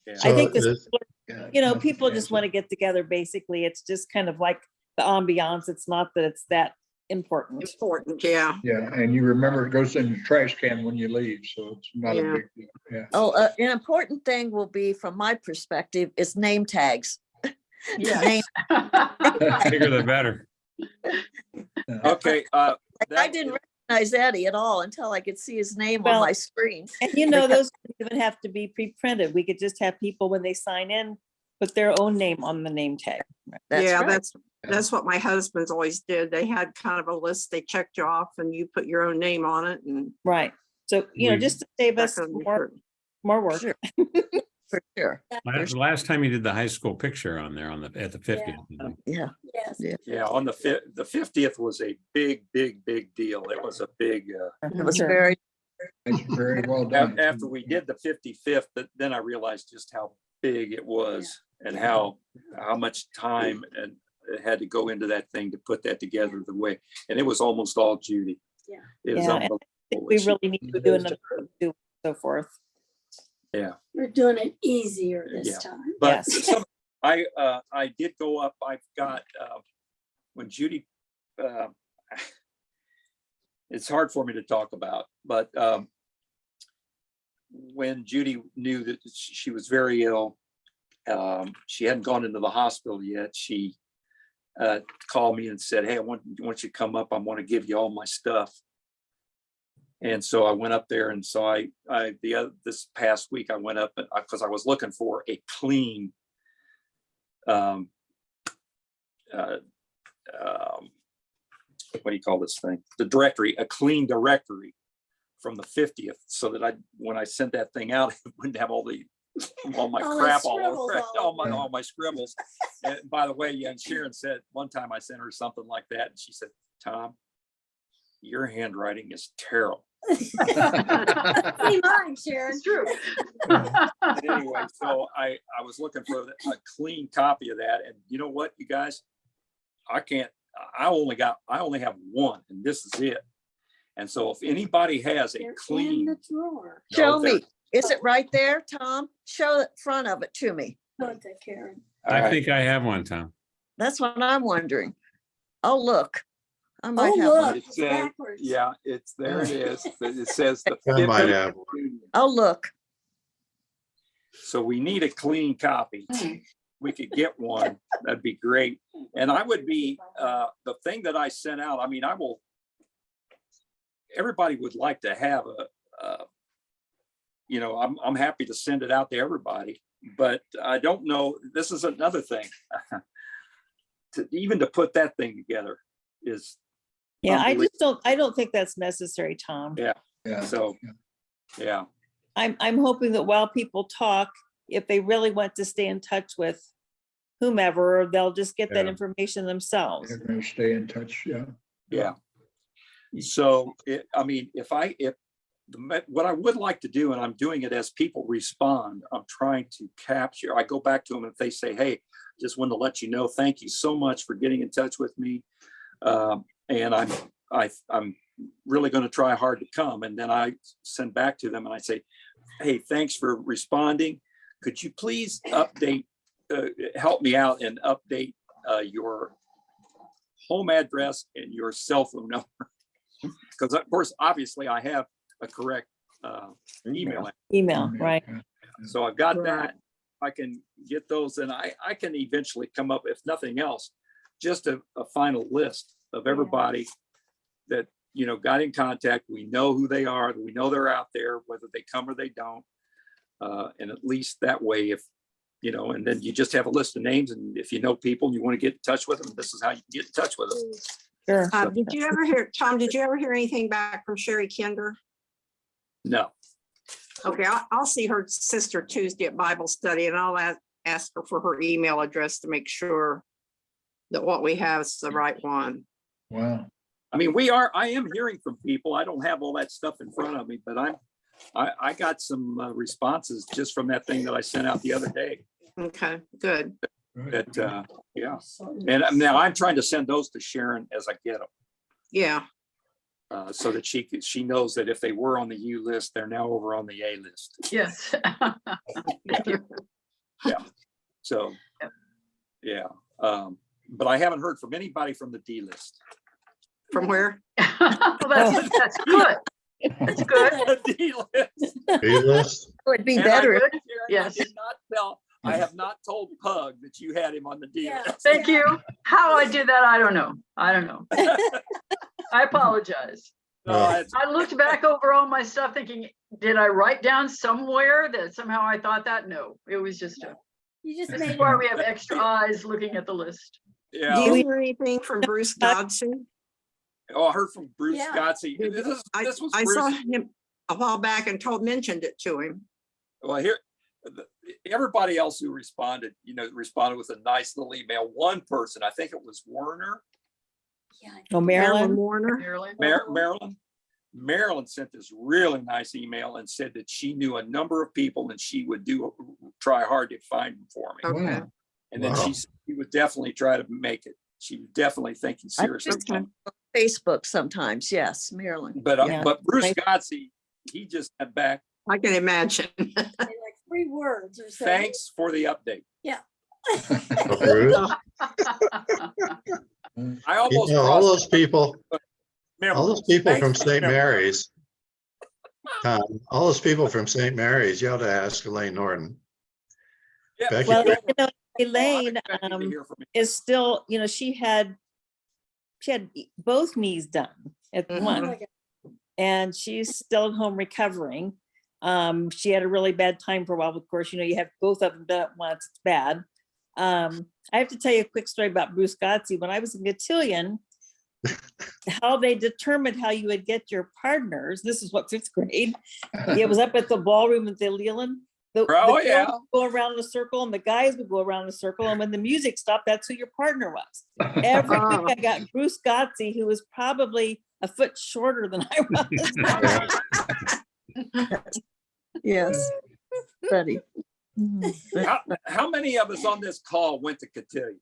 Yeah. I think So this, this- people just want to get together, basically. It's just kind of like the ambiance. It's not that it's that important. Important, yeah. Yeah, and you remember it goes in the trash can when you leave, so it's not a Yeah. big deal, yeah. Oh, an important thing will be, from my perspective, is name tags. Yes. Bigger the better. Okay, I that didn't is- recognize Eddie at all until I could see his name on Well, my screen. And those don't even have to be pre-printed. We could just have people, when they sign in, put their own name on the name tag. That's Yeah, right. that's what my husband's always did. They had kind of a list, they checked you off and you put your own name on it and. Right. So, We- just to save us that could be more, good. more work. Sure. For sure. Last time you did the high school picture on there at the 50th. Yeah. Yes. Yeah, on the 50th was a big deal. It was a big, It was Sure. very, It's very well done. after we did the 55th, then I realized just how big it was and how much time and it had to go into that thing to put that together the way, and it was almost all Judy. Yeah. It was Yeah, and I unbelievable. think we really need to do another, do so forth. Yeah, We're doing it easier this Yeah. time. but Yes. I did go up, I've got, when Judy, it's hard for me to talk about, but when Judy knew that she was very ill, she hadn't gone into the hospital yet. She called me and said, "Hey, I want you to come up. I want to give you all my stuff." And so I went up there, and so this past week I went up because I was looking for a clean, what do you call this thing? The directory, a clean directory from the 50th, so that when I sent that thing out, it wouldn't have all my All the crap all scribbles over it, all over. all my scribbles. And by the way, yeah, and Sharon said one time I sent her something like that, and she said, "Tom, your handwriting is terrible." See mine, Sharon. It's true. Anyway, so I was looking for a clean copy of that, and you know what, you guys, I only have one, and this is it. And so if anybody has a They're in clean, the drawer. show they're- me. Is it right there, Tom? Show the front of it to me. Oh, that Karen. all I right, think I have one, Tom. That's what I'm wondering. Oh, look. I might Oh, have one. look, It it's says- backwards. yeah, there it is. It says the I might 50th have Union. Oh, look. So we need a clean copy. We could get one, that'd be great. And I would be, the thing that I sent out, I mean, everybody would like to have I'm happy to send it out to everybody, but I don't know, this is another thing. Even to put that thing together is, Yeah, I don't think that's necessary, Tom. Yeah. Yeah. so, yeah. I'm hoping that while people talk, if they really want to stay in touch with whomever, they'll just get that Yeah. information themselves. They're gonna stay in touch, yeah. Yeah. So, what I would like to do, and I'm doing it as people respond, I'm trying to capture, I go back to them if they say, "Hey, just wanted to let you know, thank you so much for getting in touch with me. And I'm really going to try hard to come." And then I send back to them and I say, "Hey, thanks for responding. Could you please help me out and update your home address and your cell phone number?" Because of course, obviously I have a correct email. Email, right? So I've got that. I can get those, and I can eventually come up, if nothing else, just a final list of everybody that, got in contact. We know who they are, we know they're out there, whether they come or they don't. And at least that way, and then you just have a list of names, and if you know people and you want to get in touch with them, this is how you get in touch with them. Sure. Did you ever hear, Tom, did you ever hear anything back from Sherry Kinder? No. Okay, I'll see her sister Tuesday at Bible study and I'll ask her for her email address to make sure that what we have is the right one. Wow. I mean, I am hearing from people. I don't have all that stuff in front of me, but I got some responses just from that thing that I sent out the other day. Okay, good. That, yeah. And now I'm trying to send those to Sharon as I get them. Yeah, So that she knows that if they were on the U list, they're now over on the A list. Yes. So, Yep. yeah. But I haven't heard from anybody from the D list. From where? Well, that's good. That's good. D list. B-list? Would be And better. Karen, Yes. I have not told Pug that you had him on the D Yeah. list. Thank you. How I did that, I don't know. I don't know. I apologize. No, it's- I looked back over all my stuff thinking, did I write down somewhere that somehow I thought that? No, it was just You just this made is why we have extra eyes looking at the list. Do yeah. you hear anything from Bruce Godson? Oh, I heard from Bruce Yeah. Godsey. This was I saw Bruce. him a while back and mentioned it to him. Well, here, everybody else who responded, responded with a nice little email. One person, I think it was Werner, Yeah. Oh, Marilyn. Warner. Marilyn. Marilyn sent this really nice email and said that she knew a number of people and she would try hard to find them for me. Okay. Wow. And then Wow. she said she would definitely try to make it. She was definitely thinking seriously. Okay. Facebook sometimes, yes, Marilyn. But Yeah. but Bruce Thank- Godsey, he just sent back, I can imagine. Like 3 words or so. thanks for the update. Oh, Bruce? I You almost know, all crossed those people, Marilyn, all those people thanks from for St. the- Mary's. All those people from St. Mary's, you ought to ask Elaine Norton. Yeah, Becky, Well, Becky. you know, I'm Elaine, expecting to hear from you. is still, she had both knees done at Mhm. once. And she's still at home recovering. She had a really bad time for a while. Of course, you have both of them done at once. It's bad. I have to tell you a quick story about Bruce Godsey. When I was in Cotillion, how they determined how you would get your partners. This is what 5th grade. It was up at the ballroom at the Leland. The girls yeah. would go around in a circle and the guys would go around in a circle. And when the music stopped, that's who your partner was. Every Oh. week I got Bruce Godsey, who was probably a foot shorter than I was. Yes. Buddy. Mhm. How many of us on this call went to Cotillion?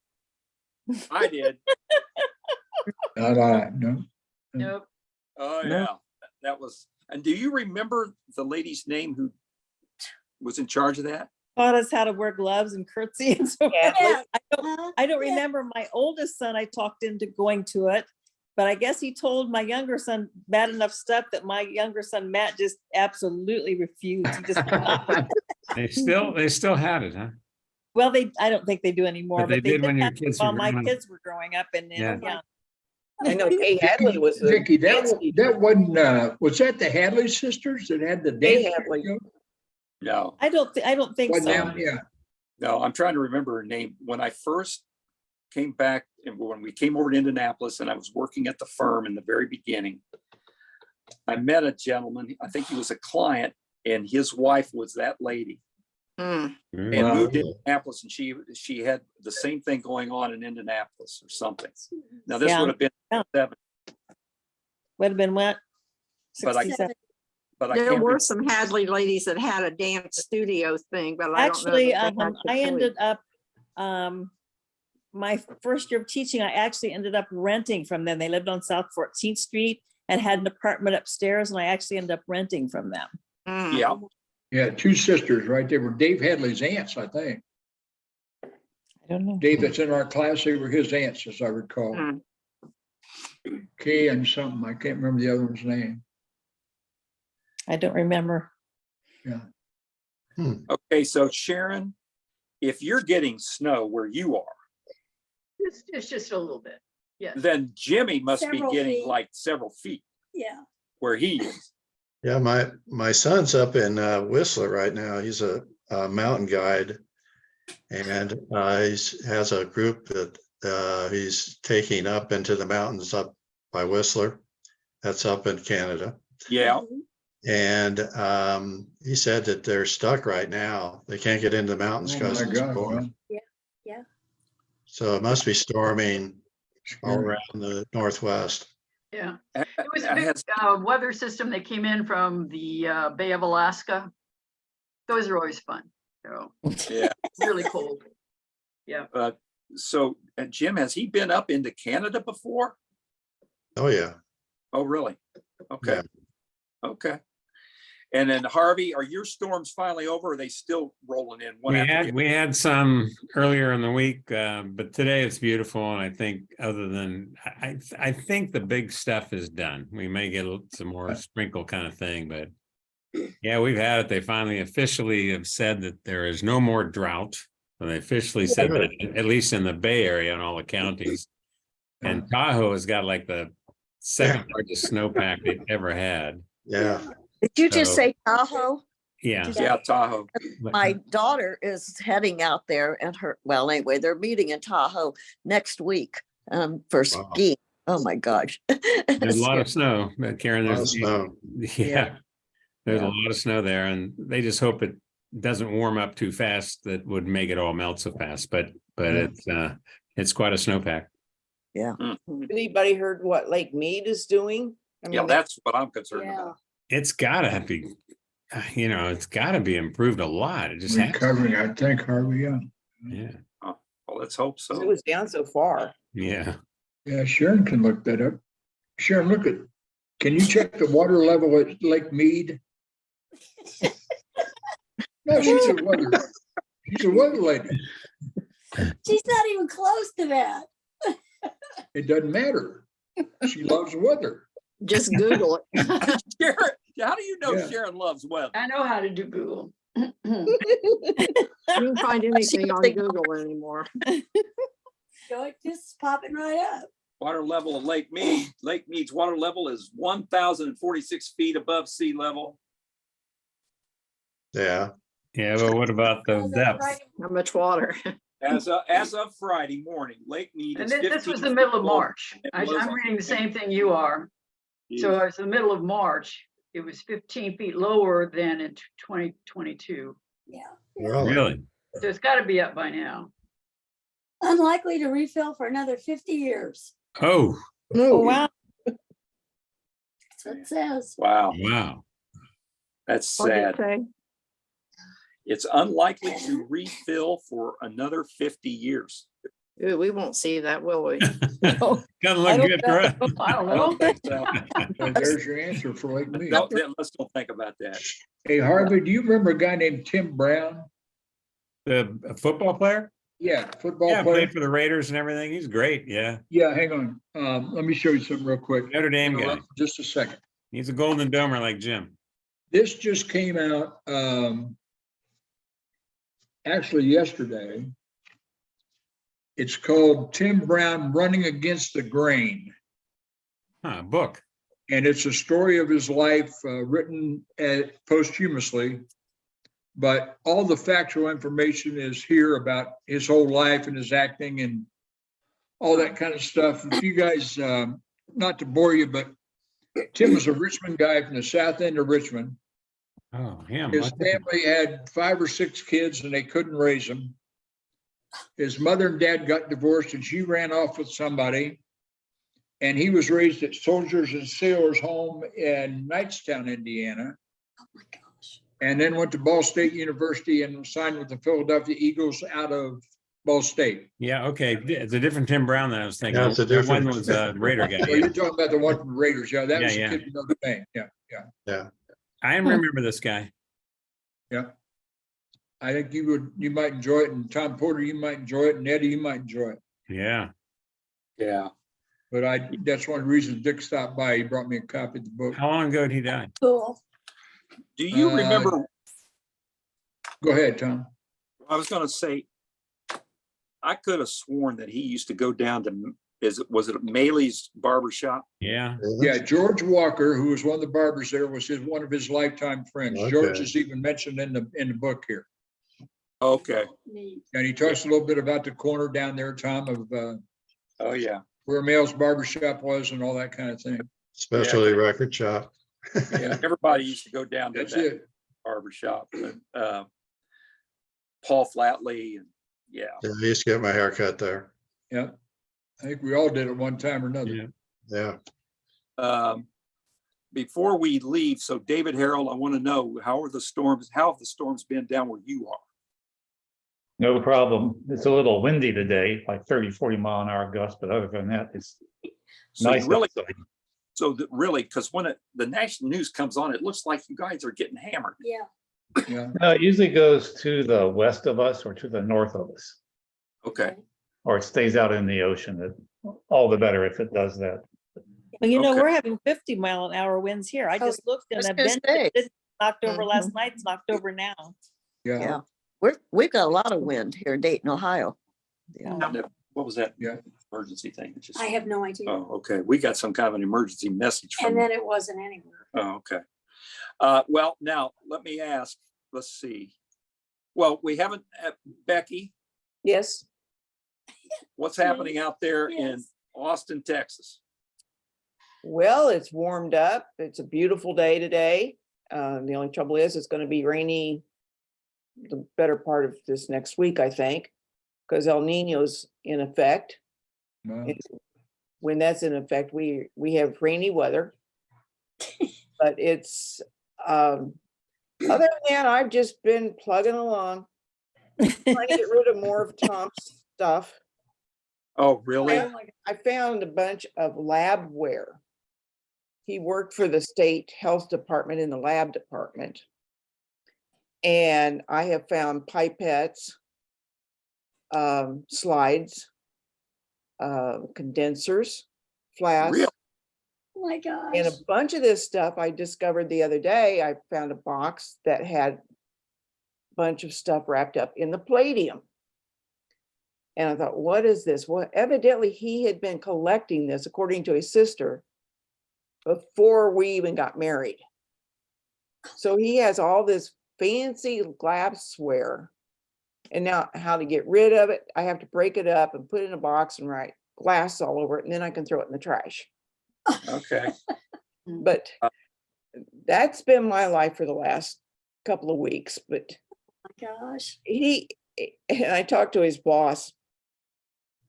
I did. Not I, no. Nope. Oh, No. yeah. That was, and do you remember the lady's name who was in charge of that? Taught us how to wear gloves and curtsy and so Yeah. forth. Uh-huh. I don't Yeah. remember my oldest son, I talked into going to it, but I guess he told my younger son bad enough stuff that my younger son, Matt, just absolutely refused. He just, They still had it, huh? well, I don't think they do anymore, But they but did when did your have it kids while were my growing up. kids were growing up and, Yeah. yeah. I know Kay Hadley was the. Vicky, dance teacher. that wasn't, was that the Hadley sisters that had the Kay dance? Hadley. studio? No, I don't think Wasn't so. them? Yeah. no, I'm trying to remember her name. When I first came back and when we came over to Indianapolis and I was working at the firm in the very beginning, I met a gentleman, I think he was a client, and his wife was that lady. Mm. And Wow. moved to Indianapolis, and she had the same thing going on in Indianapolis or something. Now, this Yeah. would have been Yeah. 7, Would have been what? But I- 67. but I There can't. were some Hadley ladies that had a dance studio thing, but I don't know. Actually, that they had I Cotillion. ended up, my first year of teaching, I actually ended up renting from them. They lived on South 14th Street and had an apartment upstairs, and I actually ended up renting from them. Mm. Yeah, Yeah, 2 sisters, right? They were Dave Hadley's aunts, I think. I don't know. Dave that's in our class, they were his aunts, as I recall. Mm. Kay and something, I can't remember the other one's name. I don't remember. Yeah. okay, so Sharon, if you're getting snow where you are, It's just a little bit. Yes. then Jimmy must be Several getting feet. like several feet Yeah. where he is. Yeah, my son's up in Whistler right now. He's a mountain guide. And he has a group that he's taking up into the mountains up by Whistler. That's up in Canada. Yeah, And he said that they're stuck right now. They can't get into the mountains Oh because my it's God, storm. well, So it must be storming all scary. around the Northwest. Yeah. Ha- It was a big has- weather system that came in from the Bay of Alaska. Those are always fun. So yeah. really cold. So Jim, has he been up into Canada before? Oh, yeah. Oh, really? Okay. Yeah. Okay. And then Harvey, are your storms finally over? Or are they still rolling in? one after the other? We had some earlier in the week, but today it's beautiful. And I think other than, I think the big stuff is done. We may get some more sprinkle kind of thing, but yeah, we've had it. They finally officially have said that there is no more drought. And they officially said that, at least in the Bay Area and all the counties. And Tahoe has got like the second largest snowpack they've ever had. Yeah. Did you just So- say Tahoe? Yeah. Yeah, Tahoe. My daughter is heading out there and well, anyway, they're meeting in Tahoe next week for Wow. skiing. Oh my gosh. There's a lot of snow, but Karen, Lot of there's, snow. yeah, there's a Yeah. lot of snow there, and they just hope it doesn't warm up too fast that would make it all melt so fast, but it's quite a snowpack. Yeah. Anybody heard what Lake Mead is doing? I Yeah, mean, that's what I'm concerned Yeah. about. It's gotta be, it's gotta be improved a lot. It just has, Recovering, I think, Harvey, yeah. yeah, Well, let's hope it so. was down so far. yeah. Yeah, Sharon can look that up. Sharon, can you check the water level at Lake Mead? No, she's a weather lady. She's not even close to that. It doesn't matter. She loves weather. Just Google it. Sharon, how do you know Yeah. Sharon loves weather? I know how to do Google. You can find anything on think- Google anymore. So it just popping right up. Water level of Lake Mead. Lake Mead's water level is 1,046 feet above sea level. Yeah. Yeah, but what about the That's depth? right. How much water? As of Friday morning, Lake Mead And is this was 15 the middle of feet below- March. it was I'm on- reading the same thing you are. So it's the middle of March. It was 15 feet lower than in 2022. Yeah. Really? So it's got to be up by now. Unlikely to refill for another 50 years. Oh, Oh, wow. That's what it says. Wow, wow. that's What'd you sad. say? It's unlikely to refill for another 50 years. Ooh, we won't see that, will we? Doesn't I look don't good know. for us. I don't I know. don't think so. So there's your answer for Lake Mead. Let's don't think about that. Hey, Harvey, do you remember a guy named Tim Brown? The football player? Yeah, football Yeah, player. played for the Raiders and everything. He's great. Yeah. Yeah, hang on. Let me show you something real quick. Notre Dame guy. Just a second. He's a golden domer like Jim. This just came out, actually yesterday. It's called Tim Brown Running Against the Grain. Huh, book. And it's a story of his life, written posthumously. But all the factual information is here about his whole life and his acting and all that kind of stuff. If you guys, not to bore you, but Tim was a Richmond guy from the south end of Richmond. Oh, him. His family had 5 or 6 kids and they couldn't raise them. His mother and dad got divorced and she ran off with somebody. And he was raised at Soldiers and Sailors Home in Knightstown, Indiana. Oh my gosh. And then went to Ball State University and signed with the Philadelphia Eagles out of Ball State. Yeah, okay. It's a different Tim Brown than I was thinking. Yeah, it's a That one different- was a Raider guy. So you're talking about the one from the Raiders. Yeah, that was Yeah, a kid from Notre Dame. Yeah. I remember this guy. I think you might enjoy it. And Tom Porter, you might enjoy it. And Eddie, you might enjoy it. Yeah. Yeah. But that's one of the reasons Dick stopped by. He brought me a copy of the book. How long ago did he die? Cool. Do you remember? Go ahead, Tom. I was going to say, I could have sworn that he used to go down to, was it Maley's barber shop? Yeah. Yeah, George Walker, who was one of the barbers there, was one of his lifetime friends. Okay. George is even mentioned in the book here. Okay. Neat. And he talks a little bit about the corner down there, Tom, of Oh, yeah. where Male's barber shop was and all that kind of thing. Specialty record shop. Yeah. Everybody used to go down to That's that it. barber shop. Paul Flatley and yeah. Yeah, I used to get my hair cut there. Yeah. I think we all did at one time or another. Yeah. Yeah. Before we leave, so David Harold, I want to know how have the storms been down where you are? No problem. It's a little windy today, like 30, 40 mile an hour gust, but other than that, it's So nice. you really, outside. So that really, because when the national news comes on, it looks like you guys are getting hammered. Yeah. Yeah. No, it usually goes to the west of us or to the north of us, Okay. or it stays out in the ocean. All the better if it does that. Well, you know, Okay. we're having 50-mile-an-hour winds here. I Oh, just looked I and was I've gonna been, say. it's knocked over last night, it's knocked over now. Yeah. Yeah. We've got a lot of wind here in Dayton, Ohio. Yeah. What was that? Yeah. Emergency thing? It just- I have no idea. Oh, okay. We got some kind of an emergency message from. And then it wasn't anywhere. Oh, okay. Well, now let me ask, let's see. Well, we haven't, Becky, Yes, what's happening out there in Yes. Austin, Texas? well, it's warmed up. It's a beautiful day today. The only trouble is it's going to be rainy the better part of this next week, I think, because El Nino's in effect. Well, And when that's in effect, we have rainy weather. But it's, other than that, I've just been plugging along, trying to get rid of more of Tom's stuff. Oh, really? Oh my God. I found a bunch of labware. He worked for the state health department in the lab department. And I have found pipettes, slides, condensers, flasks. Really? Oh my And a gosh. bunch of this stuff I discovered the other day. I found a box that had a bunch of stuff wrapped up in the palladium. And I thought, what is this? Well, evidently he had been collecting this, according to his sister, before we even got married. So he has all this fancy glassware. And now how to get rid of it, I have to break it up and put it in a box and write glass all over it, and then I can throw it in the trash. Okay. But that's been my life for the last couple of weeks. But Oh my gosh. and I talked to his boss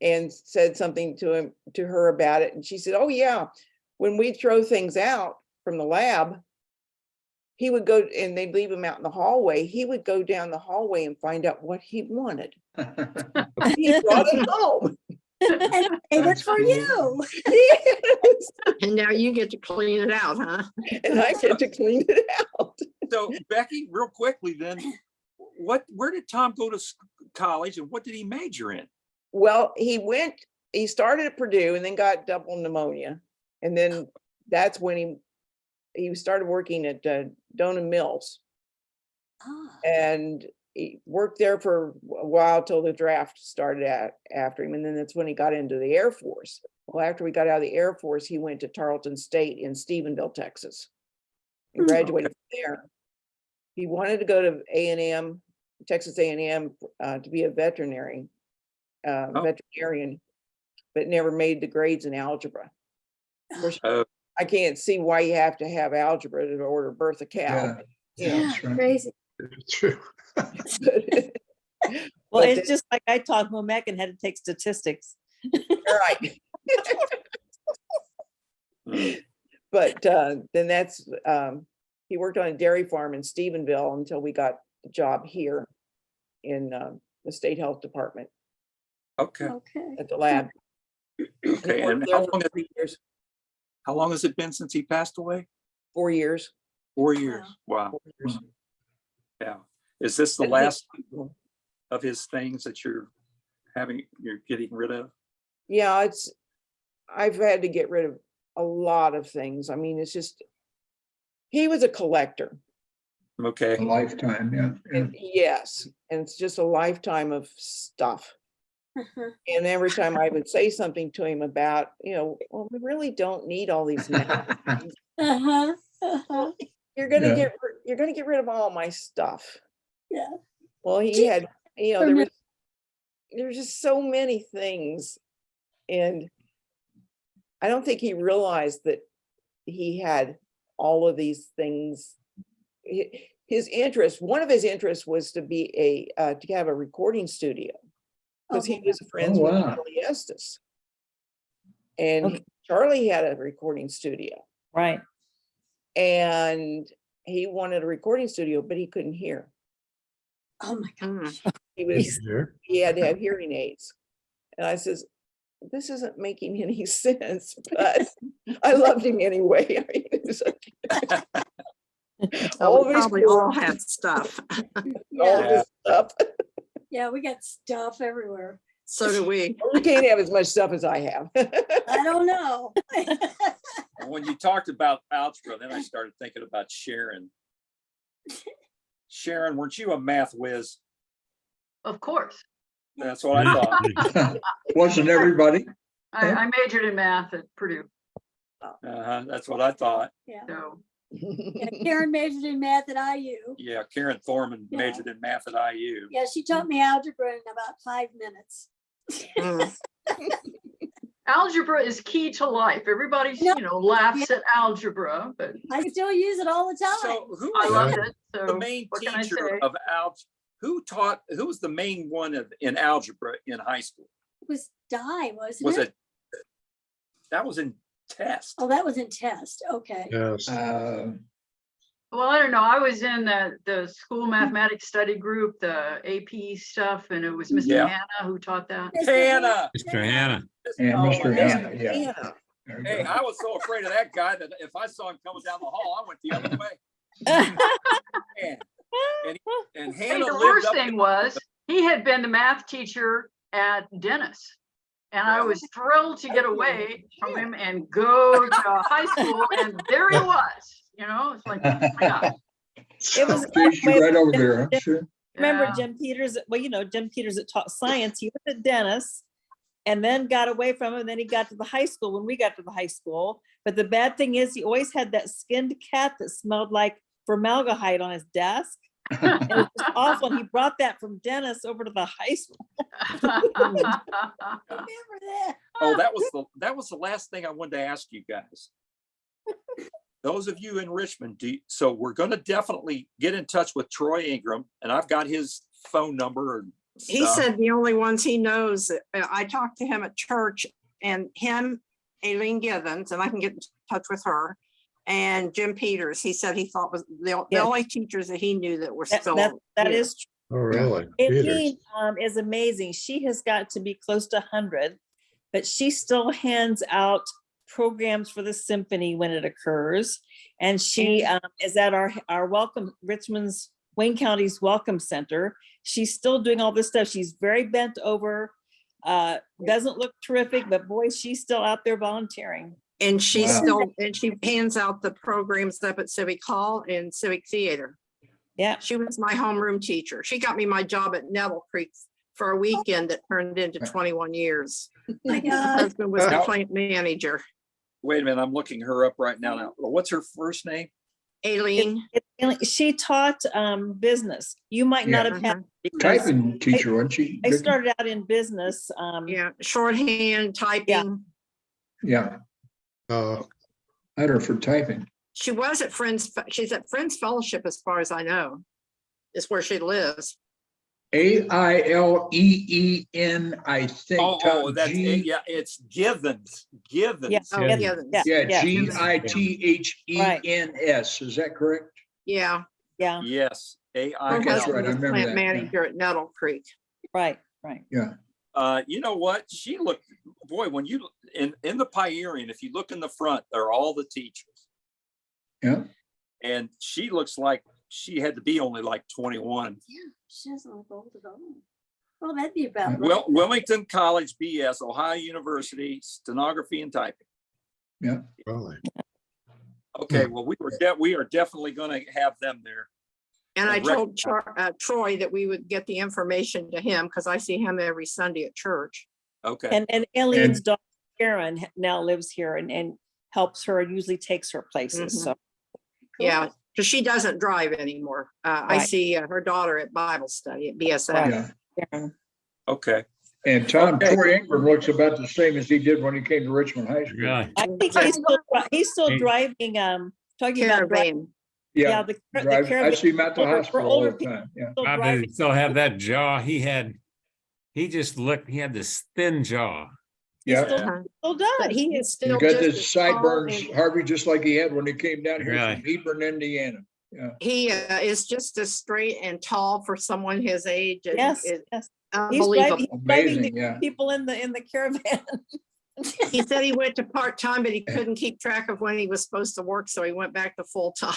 and said something to her about it. And she said, oh yeah, when we throw things out from the lab, he would go and they'd leave him out in the hallway. He would go down the hallway and find out what he wanted. He brought it home. And save it for you. Yes. And now you get to clean it out, huh? And I get to clean it out. So Becky, real quickly then, where did Tom go to college and what did he major in? Well, he started at Purdue and then got double pneumonia. And then that's when he started working at Donham Mills. Ah. And he worked there for a while till the draft started after him. And then that's when he got into the Air Force. Well, after we got out of the Air Force, he went to Tarleton State in Stephenville, Texas, and graduated from there. He wanted to go to A&M, Texas A&M, to be a veterinarian, but never made the grades in algebra. Of course, Oh. I can't see why you have to have algebra to order birth a cow. Yeah. You know, That's right. Crazy. True. Well, But it's just like I taught Momek and had to take statistics. right. But then that's, he worked on a dairy farm in Stephenville until we got the job here in the state health department Okay. Okay. at the lab. Okay. And Worked there for 3 years, how long has it been since he passed away? 4 years. 4 years. Wow. 4 years. Yeah. Is this the I think- last of his things that you're getting rid of? Yeah, I've had to get rid of a lot of things. I mean, it's just, he was a collector. Okay. A lifetime, yeah. Yeah. And yes, and it's just a lifetime of stuff. And every time I would say something to him about, well, we really don't need all these magazines. Uh-huh. Uh-huh. You're gonna Yeah. get rid of all my stuff. Yeah. Well, he had, there's just so many things. And I don't think he realized that he had all of these things. His interest, one of his interests was to be to have a recording studio. Because he was friends with wow. Charlie Estes. And Okay. Charlie had a recording studio. Right. And he wanted a recording studio, but he couldn't hear. Oh my gosh. He had to have hearing aids. And I says, this isn't making any sense, but I loved him anyway. I mean, it was Oh, all we this probably all work, had stuff. all this stuff. Yeah, we got stuff everywhere. So do we. You can't have as much stuff as I have. I don't know. When you talked about algebra, then I started thinking about Sharon. Sharon, weren't you a math whiz? Of course. That's what I thought. Wasn't everybody? I majored in math at Purdue, That's what I thought. Yeah. so. Yeah, Karen majored in math at IU. Yeah, Karen Thorman Yeah. majored in math at IU. Yeah, she taught me algebra in about 5 minutes. Mm. Algebra is key to life. Everybody, No. laughs at algebra, but I still use it all the time. So who I was love Yeah. it. the So main what can I teacher say? of algebra? Who was the main one in algebra in high school? It was Di, wasn't Was it? it? That was in test. Oh, that was in test. Okay. Yes. Well, I don't know. I was in the school mathematics study group, the AP stuff, and it was Mr. Yeah. Hannah who taught that. Hannah. Mr. Hannah. And Oh, Mr. my Hannah, God. yeah. Hey, I was so afraid of that guy that if I saw him coming down the hall, I went the other way. Man. And Hey, Hannah the lived worst up thing was he had been the math teacher at Dennis. And I was thrilled to get away from him and go to high school. And there he was, it's like, oh my God. It was. Chased you right over there, I'm sure. Remember Yeah. Jim Peters? Well, Jim Peters that taught science. He was at Dennis and then got away from him. Then he got to the high school when we got to the high school. But the bad thing is he always had that skinned cat that smelled like formaldehyde on his desk. And it was just awful. And he brought that from Dennis over to the high school. Remember that. Oh, that was the last thing I wanted to ask you guys. Those of you in Richmond, so we're going to definitely get in touch with Troy Ingram, and I've got his phone number. And He stuff. said the only ones he knows, I talked to him at church and him, Aileen Givens, and I can get in touch with her, and Jim Peters. He said he thought was the Yeah. only teachers that he knew that were That still. that here. is Oh, really? Aileen is amazing. She has got to be close to 100, but she still hands out programs for the symphony when it occurs. And she is at our welcome, Richmond's, Wayne County's Welcome Center. She's still doing all this stuff. She's very bent over, doesn't look terrific, but boy, she's still out there volunteering. And she Wow. still, and she hands out the programs up at Civic Hall and Civic Theater. Yeah. She was my homeroom teacher. She got me my job at Nettle Creek for a weekend that turned into 21 years. My My God. husband was the Now- plant manager. Wait a minute, I'm looking her up right now. What's her first name? Aileen. She taught business. You might not Yeah. have had. because Typing teacher, wasn't she? I started out in business. Yeah, shorthand, typing. Yeah, Oh, I had her for typing. She was at Friends, she's at Friends Fellowship as far as I know. Is where she lives. AILEEN, I think. Oh, that's G- it. Yeah, it's Givens. Givens. Yeah. Oh, Yeah. yeah, Yeah, Yeah. GITHENS, is that correct? yeah. Yeah, Yes. Her AI. Okay, that's husband right, I was remember plant that, yeah. manager at Nettle Creek. right. Yeah. You know what? She looked, boy, when you, in the Pioneering, if you look in the front, they're all the teachers. Yeah. And she looks like she had to be only like 21. Yeah, she doesn't look old at all. Well, that'd be about right. Well, Wilmington College, BS, Ohio University, stenography and typing. really? Okay, well, we are definitely going to have them there. And I And rec- told Troy that we would get the information to him because I see him every Sunday at church. Okay. And Eileen's daughter Karen now lives here and helps her and usually takes her places. Mhm. So Yeah, because she doesn't drive anymore. I Right. see her daughter at Bible study at BSF. Yeah. Karen, Okay. And Tom, Okay. Troy Ingram looks about the same as he did when he came to Richmond High School. Really? I think he's still driving. Talking about Caravan. Yeah, the drive- I caravan. see him at the for hospital all older the people. time, yeah. Still Bob, does driving. he still have that jaw? He had this thin jaw. Yeah, Still, Uh-huh. still does. But he is he's still got just this as tall sideburns, and Harvey, just like he had when he came down here Really? from Hebron, Indiana. he is just as straight and tall for someone his age. and Yes, it- yes. He's driving Unbelievable. the Amazing, yeah. people in the caravan. He said he went to part-time, but he couldn't keep track of when he was supposed to work, so he went back to full-time.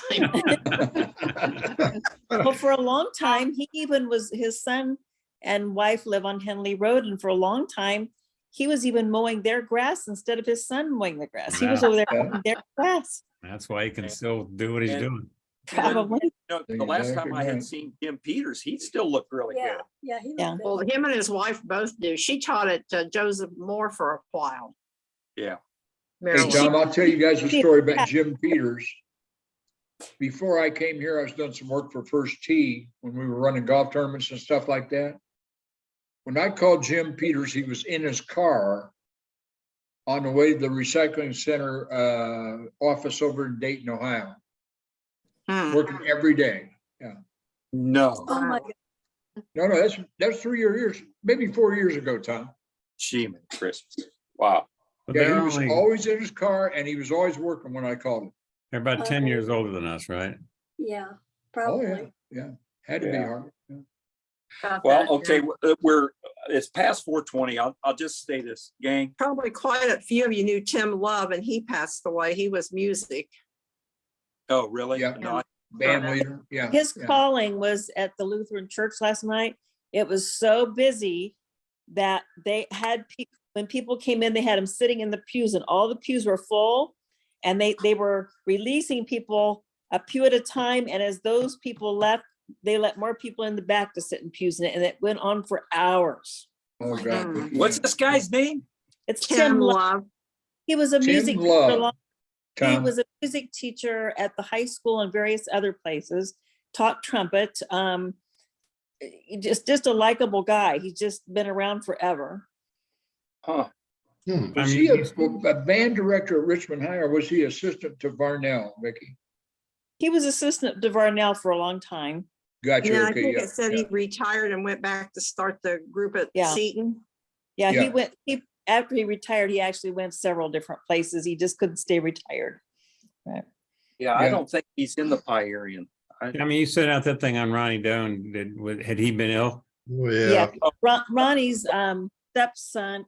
Well, for a long time, he even was, his son and wife live on Henley Road, and for a long time, he was even mowing their grass instead of his son mowing the grass. He was Wow. over there Yeah. mowing their grass, That's why he can still do what he's And- doing. probably. The last Exactly time I had right. seen Jim Peters, he still looked really Yeah, good. yeah, he Yeah. looked Well, good. him and his wife both do. She taught at Joseph Moore for a while. Yeah. Hey, Maryland. Tom, I'll tell you guys a story about Jim Peters. Before I came here, I was doing some work for First Tee when we were running golf tournaments and stuff like that. When I called Jim Peters, he was in his car on the way to the recycling center office over in Dayton, Ohio, Hmm. working every day. No, Oh, my Wow. God. No, that's 3 years, maybe 4 years ago, Tom. Sheeman Christmas. Wow. But Yeah, they're he was only, always in his car and he was always working when I called him. they're about 10 years older than us, right? Yeah, Oh, probably. yeah, yeah. Had to be Yeah. hard. Yeah. About Well, that, okay, yeah. it's past 4:20. I'll just say this, gang. Probably quite a few of you knew Tim Love, and he passed away. He was music. Oh, really? Yeah. No, Band leader, yeah. His yeah. calling was at the Lutheran church last night. It was so busy that they had, when people came in, they had them sitting in the pews and all the pews were full. And they were releasing people a pew at a time. And as those people left, they let more people in the back to sit in pews, and it went on for hours. Oh, God. Mm. what's this guy's name? It's Tim Tim Love. Love. He was a Tim music teacher. Love. He Tom, was a music teacher at the high school and various other places, taught trumpet. Just a likable guy. He's just been around forever. Huh. was he a band director at Richmond High, or was he assistant to Varnell, Vicky? He was assistant to Varnell for a long time. Gotcha, Yeah, I okay, think yeah. it said yeah. he retired and went back to start the group at Yeah. Seton. Yeah, Yeah. After he retired, he actually went several different places. He just couldn't stay retired. Yeah, I Yeah. don't think he's in the Pierian. I mean, you sent out that thing on Ronnie Doan. Had he been ill? Oh, yeah. Ronnie's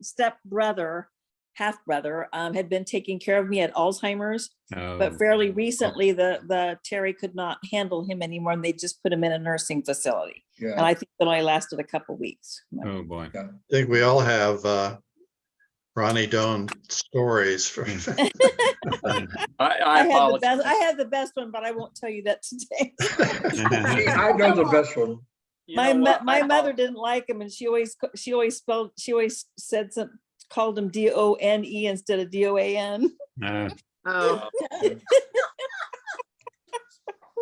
stepbrother, half brother, had been taking care of me at Alzheimer's. Oh, But fairly recently, the Terry could not handle him anymore, and they just put him in a nursing facility. And Yeah, I think it only lasted a couple weeks. oh, boy. I think we all have Ronnie Doan stories. I apologize. I have the best one, but I won't tell you that today. See, I know the best one. You My know what? my I mother apologize. didn't like him, and she always said called him Done instead of DOAN. Oh,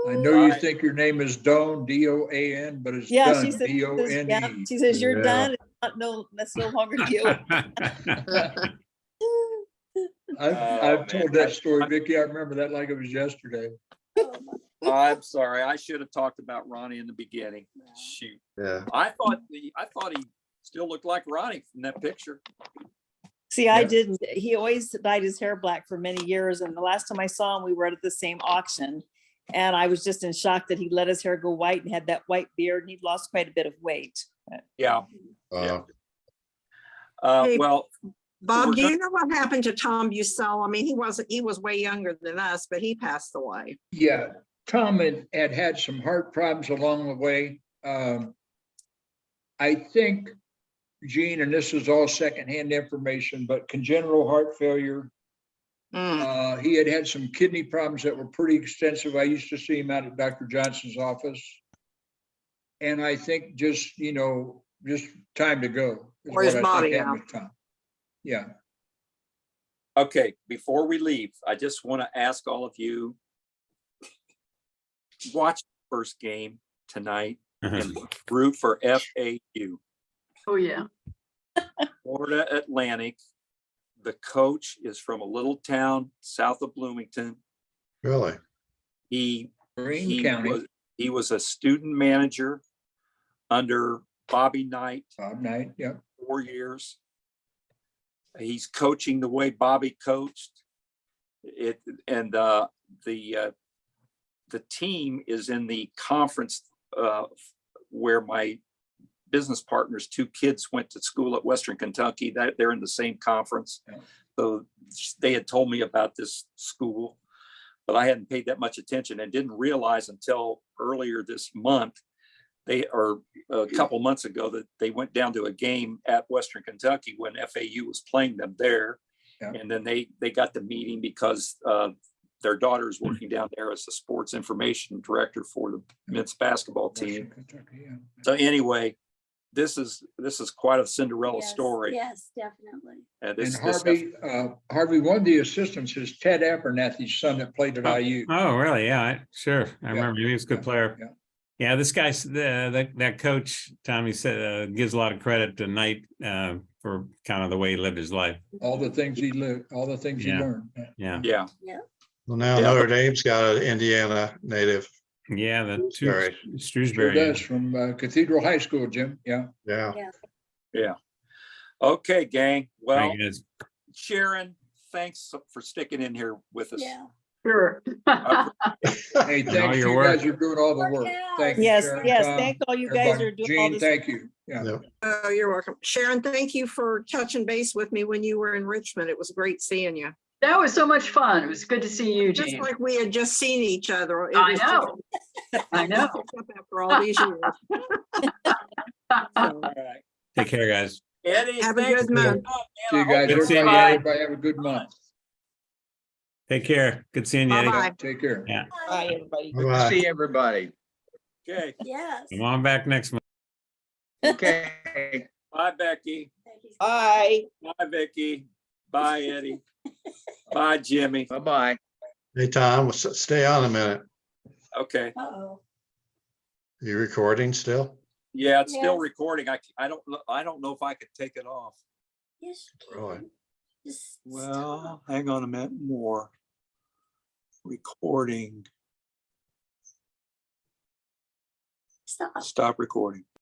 I know you Right. think your name is Doan, D-O-A-N, but it's Yeah, done, she said, D-O-N-E. she says, you're Yeah. done. It's not, no, that's no longer DOAN. I've told man. that story, Vicky. I remember that like it was yesterday. I'm sorry. I should have talked about Ronnie in the beginning. Shoot. Yeah. I thought he still looked like Ronnie from that picture. See, I Yeah. didn't. He always dyed his hair black for many years. And the last time I saw him, we were at the same auction. And I was just in shock that he let his hair go white and had that white beard, and he'd lost quite a bit of weight. Yeah. Uh, Hey, Well, Bob, we're do gonna- you know what happened to Tom Bussell? I mean, he was way younger than us, but he passed away. Yeah, Tom had some heart problems along the way. I think, Gene, and this is all secondhand information, but congenital heart failure. Mm. He had some kidney problems that were pretty extensive. I used to see him out at Dr. Johnson's office. And I think just time to go. is Or his what I think body happened now. with Tom. Yeah, okay, before we leave, I just want to ask all of you, watch the first game tonight and root for FAU, Oh, yeah. Florida Atlantic. The coach is from a little town south of Bloomington. really? He Greene County, he was a student manager under Bobby Knight Bob Knight, yeah. 4 years. He's coaching the way Bobby coached it, and the team is in the conference where my business partners, 2 kids went to school at Western Kentucky, that they're in the same conference. Yeah. So they had told me about this school, but I hadn't paid that much attention and didn't realize until earlier this month, or a couple months ago, that they went down to a game at Western Kentucky when FAU was playing them there. Yeah. And then they got the meeting because their daughter's working down there as a sports information director for the men's basketball team. Western Kentucky, yeah. So anyway, this is quite a Cinderella Yes, story. Yes, definitely. And And this Harvey, one of the assistants is Ted Abernathy's son that played at IU. Oh, really? Yeah, sure. I Yeah. remember he was a good player. Yeah. Yeah, this guy's that coach, Tommy said, gives a lot of credit to Knight for kind of the way he lived his life. All the things he lived, all the things he Yeah. learned. Yeah. Yeah, Well, now Yeah, Notre Dame's got an Indiana native. Yeah, the two Shrewsbury. Sure Shrewsbury. does, from Cathedral High School, Jim. Yeah. Yeah. okay, gang. Well, Right, guys. Sharon, thanks for sticking in here with us. Yeah. Sure. Hey, thanks. your You work. guys are doing all the Work work. out. Thank you. Yes, Sharon, yes, Tom, thank all you guys everybody. are doing all Gene, this. thank you. Yeah. Yep. Oh, you're welcome. Sharon, thank you for touching base with me when you were in Richmond. It was great seeing you. That was so much fun. It was good to see you, Just Jean. like we had just seen each other. It I was know. I know. just after all these years. All So, right. Take care, guys. Eddie, Have a thanks good for your month. help, See you man. I hope guys. Good seeing Everybody, you. everybody have a good month. Take care. Good seeing you, Eddie. Bye-bye. Take care. Yeah. Bye, everybody. Good to Bye-bye. see everybody. Okay, Yes. Come on back next month. Okay. bye, Becky. Thank you. Bye. Bye, Vicky. Bye, Eddie. Bye, Jimmy. Bye-bye. Hey, Tom, stay on a minute. Okay. Uh-oh. You recording still? Yeah, it's still Yes. recording. I don't know if I could take it off. Yes, you Really? can. Just Well, stop. hang on a minute more. Recording. Stop. Stop recording.